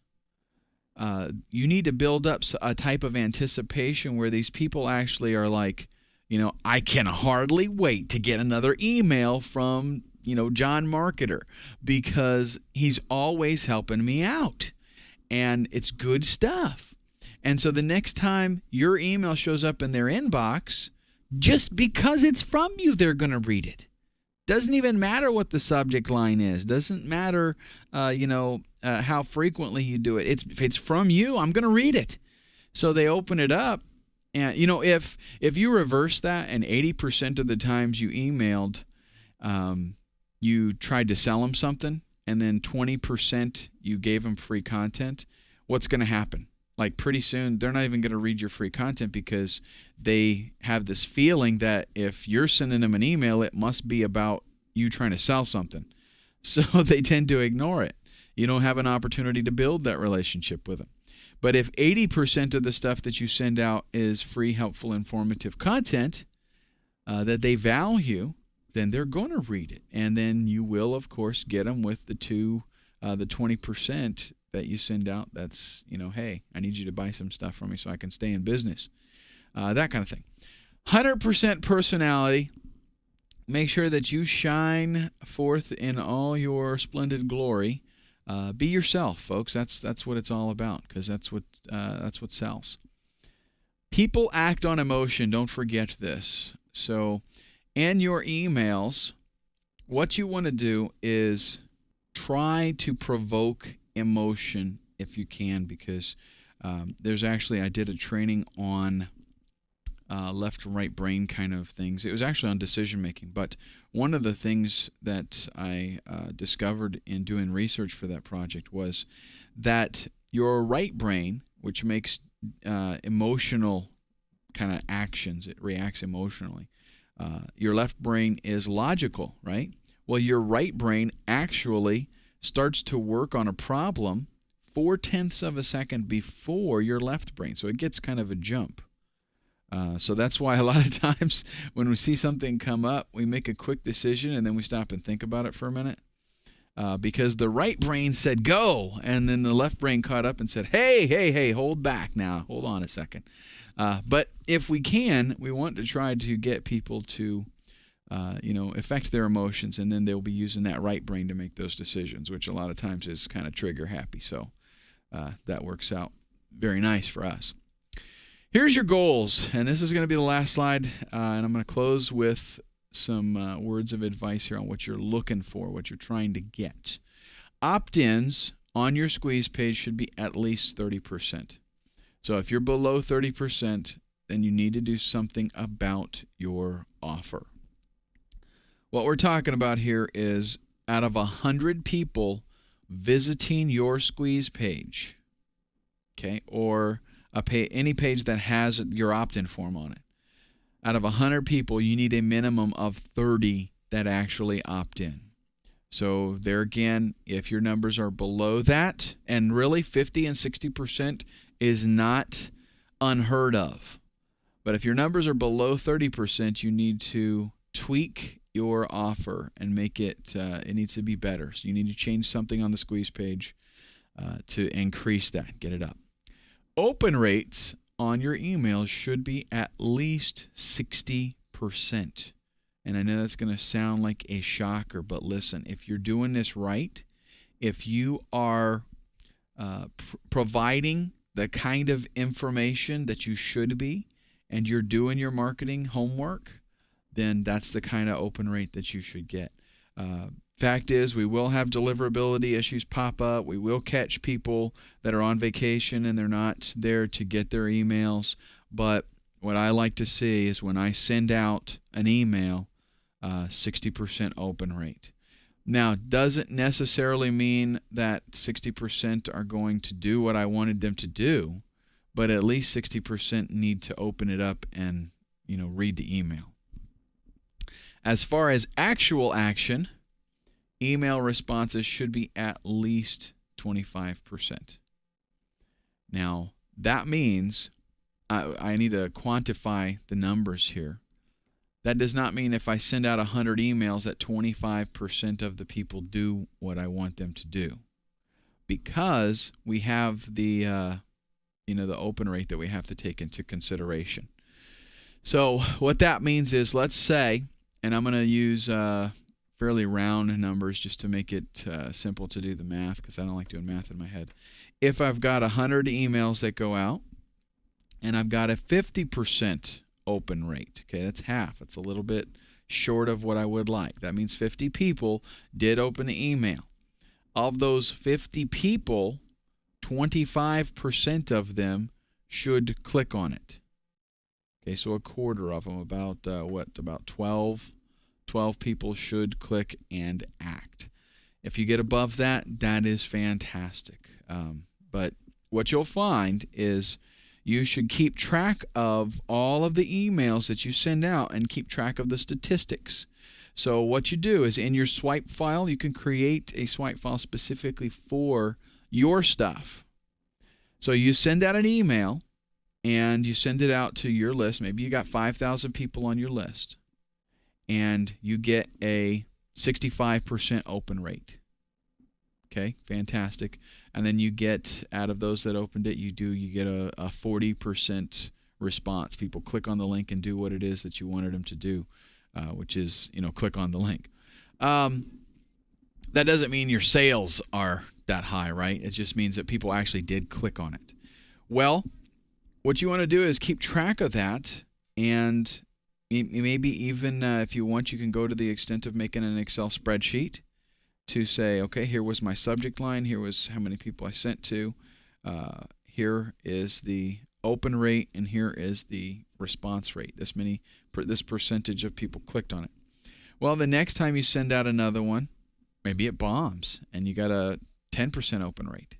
You need to build up a type of anticipation where these people actually are like, I can hardly wait to get another email from, John Marketer, because he's always helping me out. And it's good stuff. And so the next time your email shows up in their inbox, just because it's from you, they're going to read it. Doesn't even matter what the subject line is. Doesn't matter, how frequently you do it. If it's from you, I'm going to read it. So they open it up. And, if you reverse that and 80% of the times you emailed, you tried to sell them something, and then 20% you gave them free content, what's going to happen? Like pretty soon, they're not even going to read your free content because they have this feeling that if you're sending them an email, it must be about you trying to sell something. So they tend to ignore it. You don't have an opportunity to build that relationship with them. But if 80% of the stuff that you send out is free, helpful, informative content that they value, then they're going to read it. And then you will, of course, get them with the 20% that you send out. That's, hey, I need you to buy some stuff from me so I can stay in business. That kind of thing. 100% personality. Make sure that you shine forth in all your splendid glory. Be yourself, folks. That's what it's all about, because that's what sells. People act on emotion. Don't forget this. So in your emails, what you want to do is try to provoke emotion if you can, because there's actually, I did a training on left and right brain kind of things. It was actually on decision making, but one of the things that I discovered in doing research for that project was that your right brain, which makes emotional kind of actions, it reacts emotionally. Your left brain is logical, right? Well, your right brain actually starts to work on a problem 0.4 of a second before your left brain. So it gets kind of a jump. So that's why a lot of times when we see something come up, we make a quick decision and then we stop and think about it for a minute. Because the right brain said go, and then the left brain caught up and said, hey, hold back now. Hold on a second. But if we can, we want to try to get people to affect their emotions, and then they'll be using that right brain to make those decisions, which a lot of times is kind of trigger happy. So that works out very nice for us. Here's your goals, and this is going to be the last slide, and I'm going to close with some words of advice here on what you're looking for, what you're trying to get. Opt-ins on your squeeze page should be at least 30%. So if you're below 30%, then you need to do something about your offer. What we're talking about here is out of 100 people visiting your squeeze page, okay, or any page that has your opt-in form on it, out of 100 people, you need a minimum of 30 that actually opt in. So there again, if your numbers are below that, and really 50 and 60% is not unheard of. But if your numbers are below 30%, you need to tweak your offer and make it, it needs to be better. So you need to change something on the squeeze page to increase that, get it up. open rates on your emails should be at least 60%. And I know that's going to sound like a shocker, but listen, if you're doing this right, if you are providing the kind of information that you should be, and you're doing your marketing homework, then that's the kind of open rate that you should get. Fact is, we will have deliverability issues pop up. We will catch people that are on vacation and they're not there to get their emails. But what I like to see is when I send out an email, 60% open rate. Now, doesn't necessarily mean that 60% are going to do what I wanted them to do, but at least 60% need to open it up and, read the email. As far as actual action, email responses should be at least 25%. Now, that means I need to quantify the numbers here. That does not mean if I send out 100 emails that 25% of the people do what I want them to do, because we have the the open rate that we have to take into consideration. So what that means is, let's say, and I'm going to use fairly round numbers just to make it simple to do the math, because I don't like doing math in my head. If I've got 100 emails that go out and I've got a 50% open rate, okay, that's half. It's a little bit short of what I would like. That means 50 people did open the email. Of those 50 people, 25% of them should click on it. Okay, so a quarter of them, about 12 people should click and act. If you get above that, that is fantastic. But what you'll find is you should keep track of all of the emails that you send out and keep track of the statistics. So what you do is, in your swipe file, you can create a swipe file specifically for your stuff. So you send out an email and you send it out to your list. Maybe you got 5,000 people on your list, and you get a 65% open rate. Okay, fantastic. And then you get, out of those that opened it, you get a 40% response. People click on the link and do what it is that you wanted them to do, which is, click on the link. That doesn't mean your sales are that high, right? It just means that people actually did click on it. Well, what you want to do is keep track of that, and maybe even if you want, you can go to the extent of making an Excel spreadsheet to say, okay, here was my subject line, here was how many people I sent to, here is the open rate, and here is the response rate. This percentage of people clicked on it. Well, the next time you send out another one, maybe it bombs and you got a 10% open rate,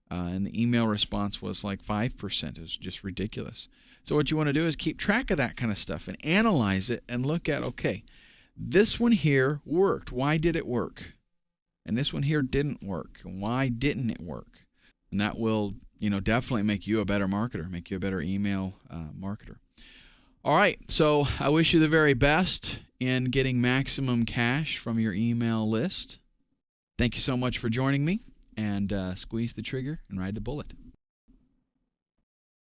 and the email response was like 5%. It was just ridiculous. So what you want to do is keep track of that kind of stuff and analyze it and look at, okay, this one here worked. Why did it work? And this one here didn't work. And why didn't it work? And that will, definitely make you a better marketer, make you a better email marketer. All right, so I wish you the very best in getting maximum cash from your email list. Thank you so much for joining me, and squeeze the trigger and ride the bullet.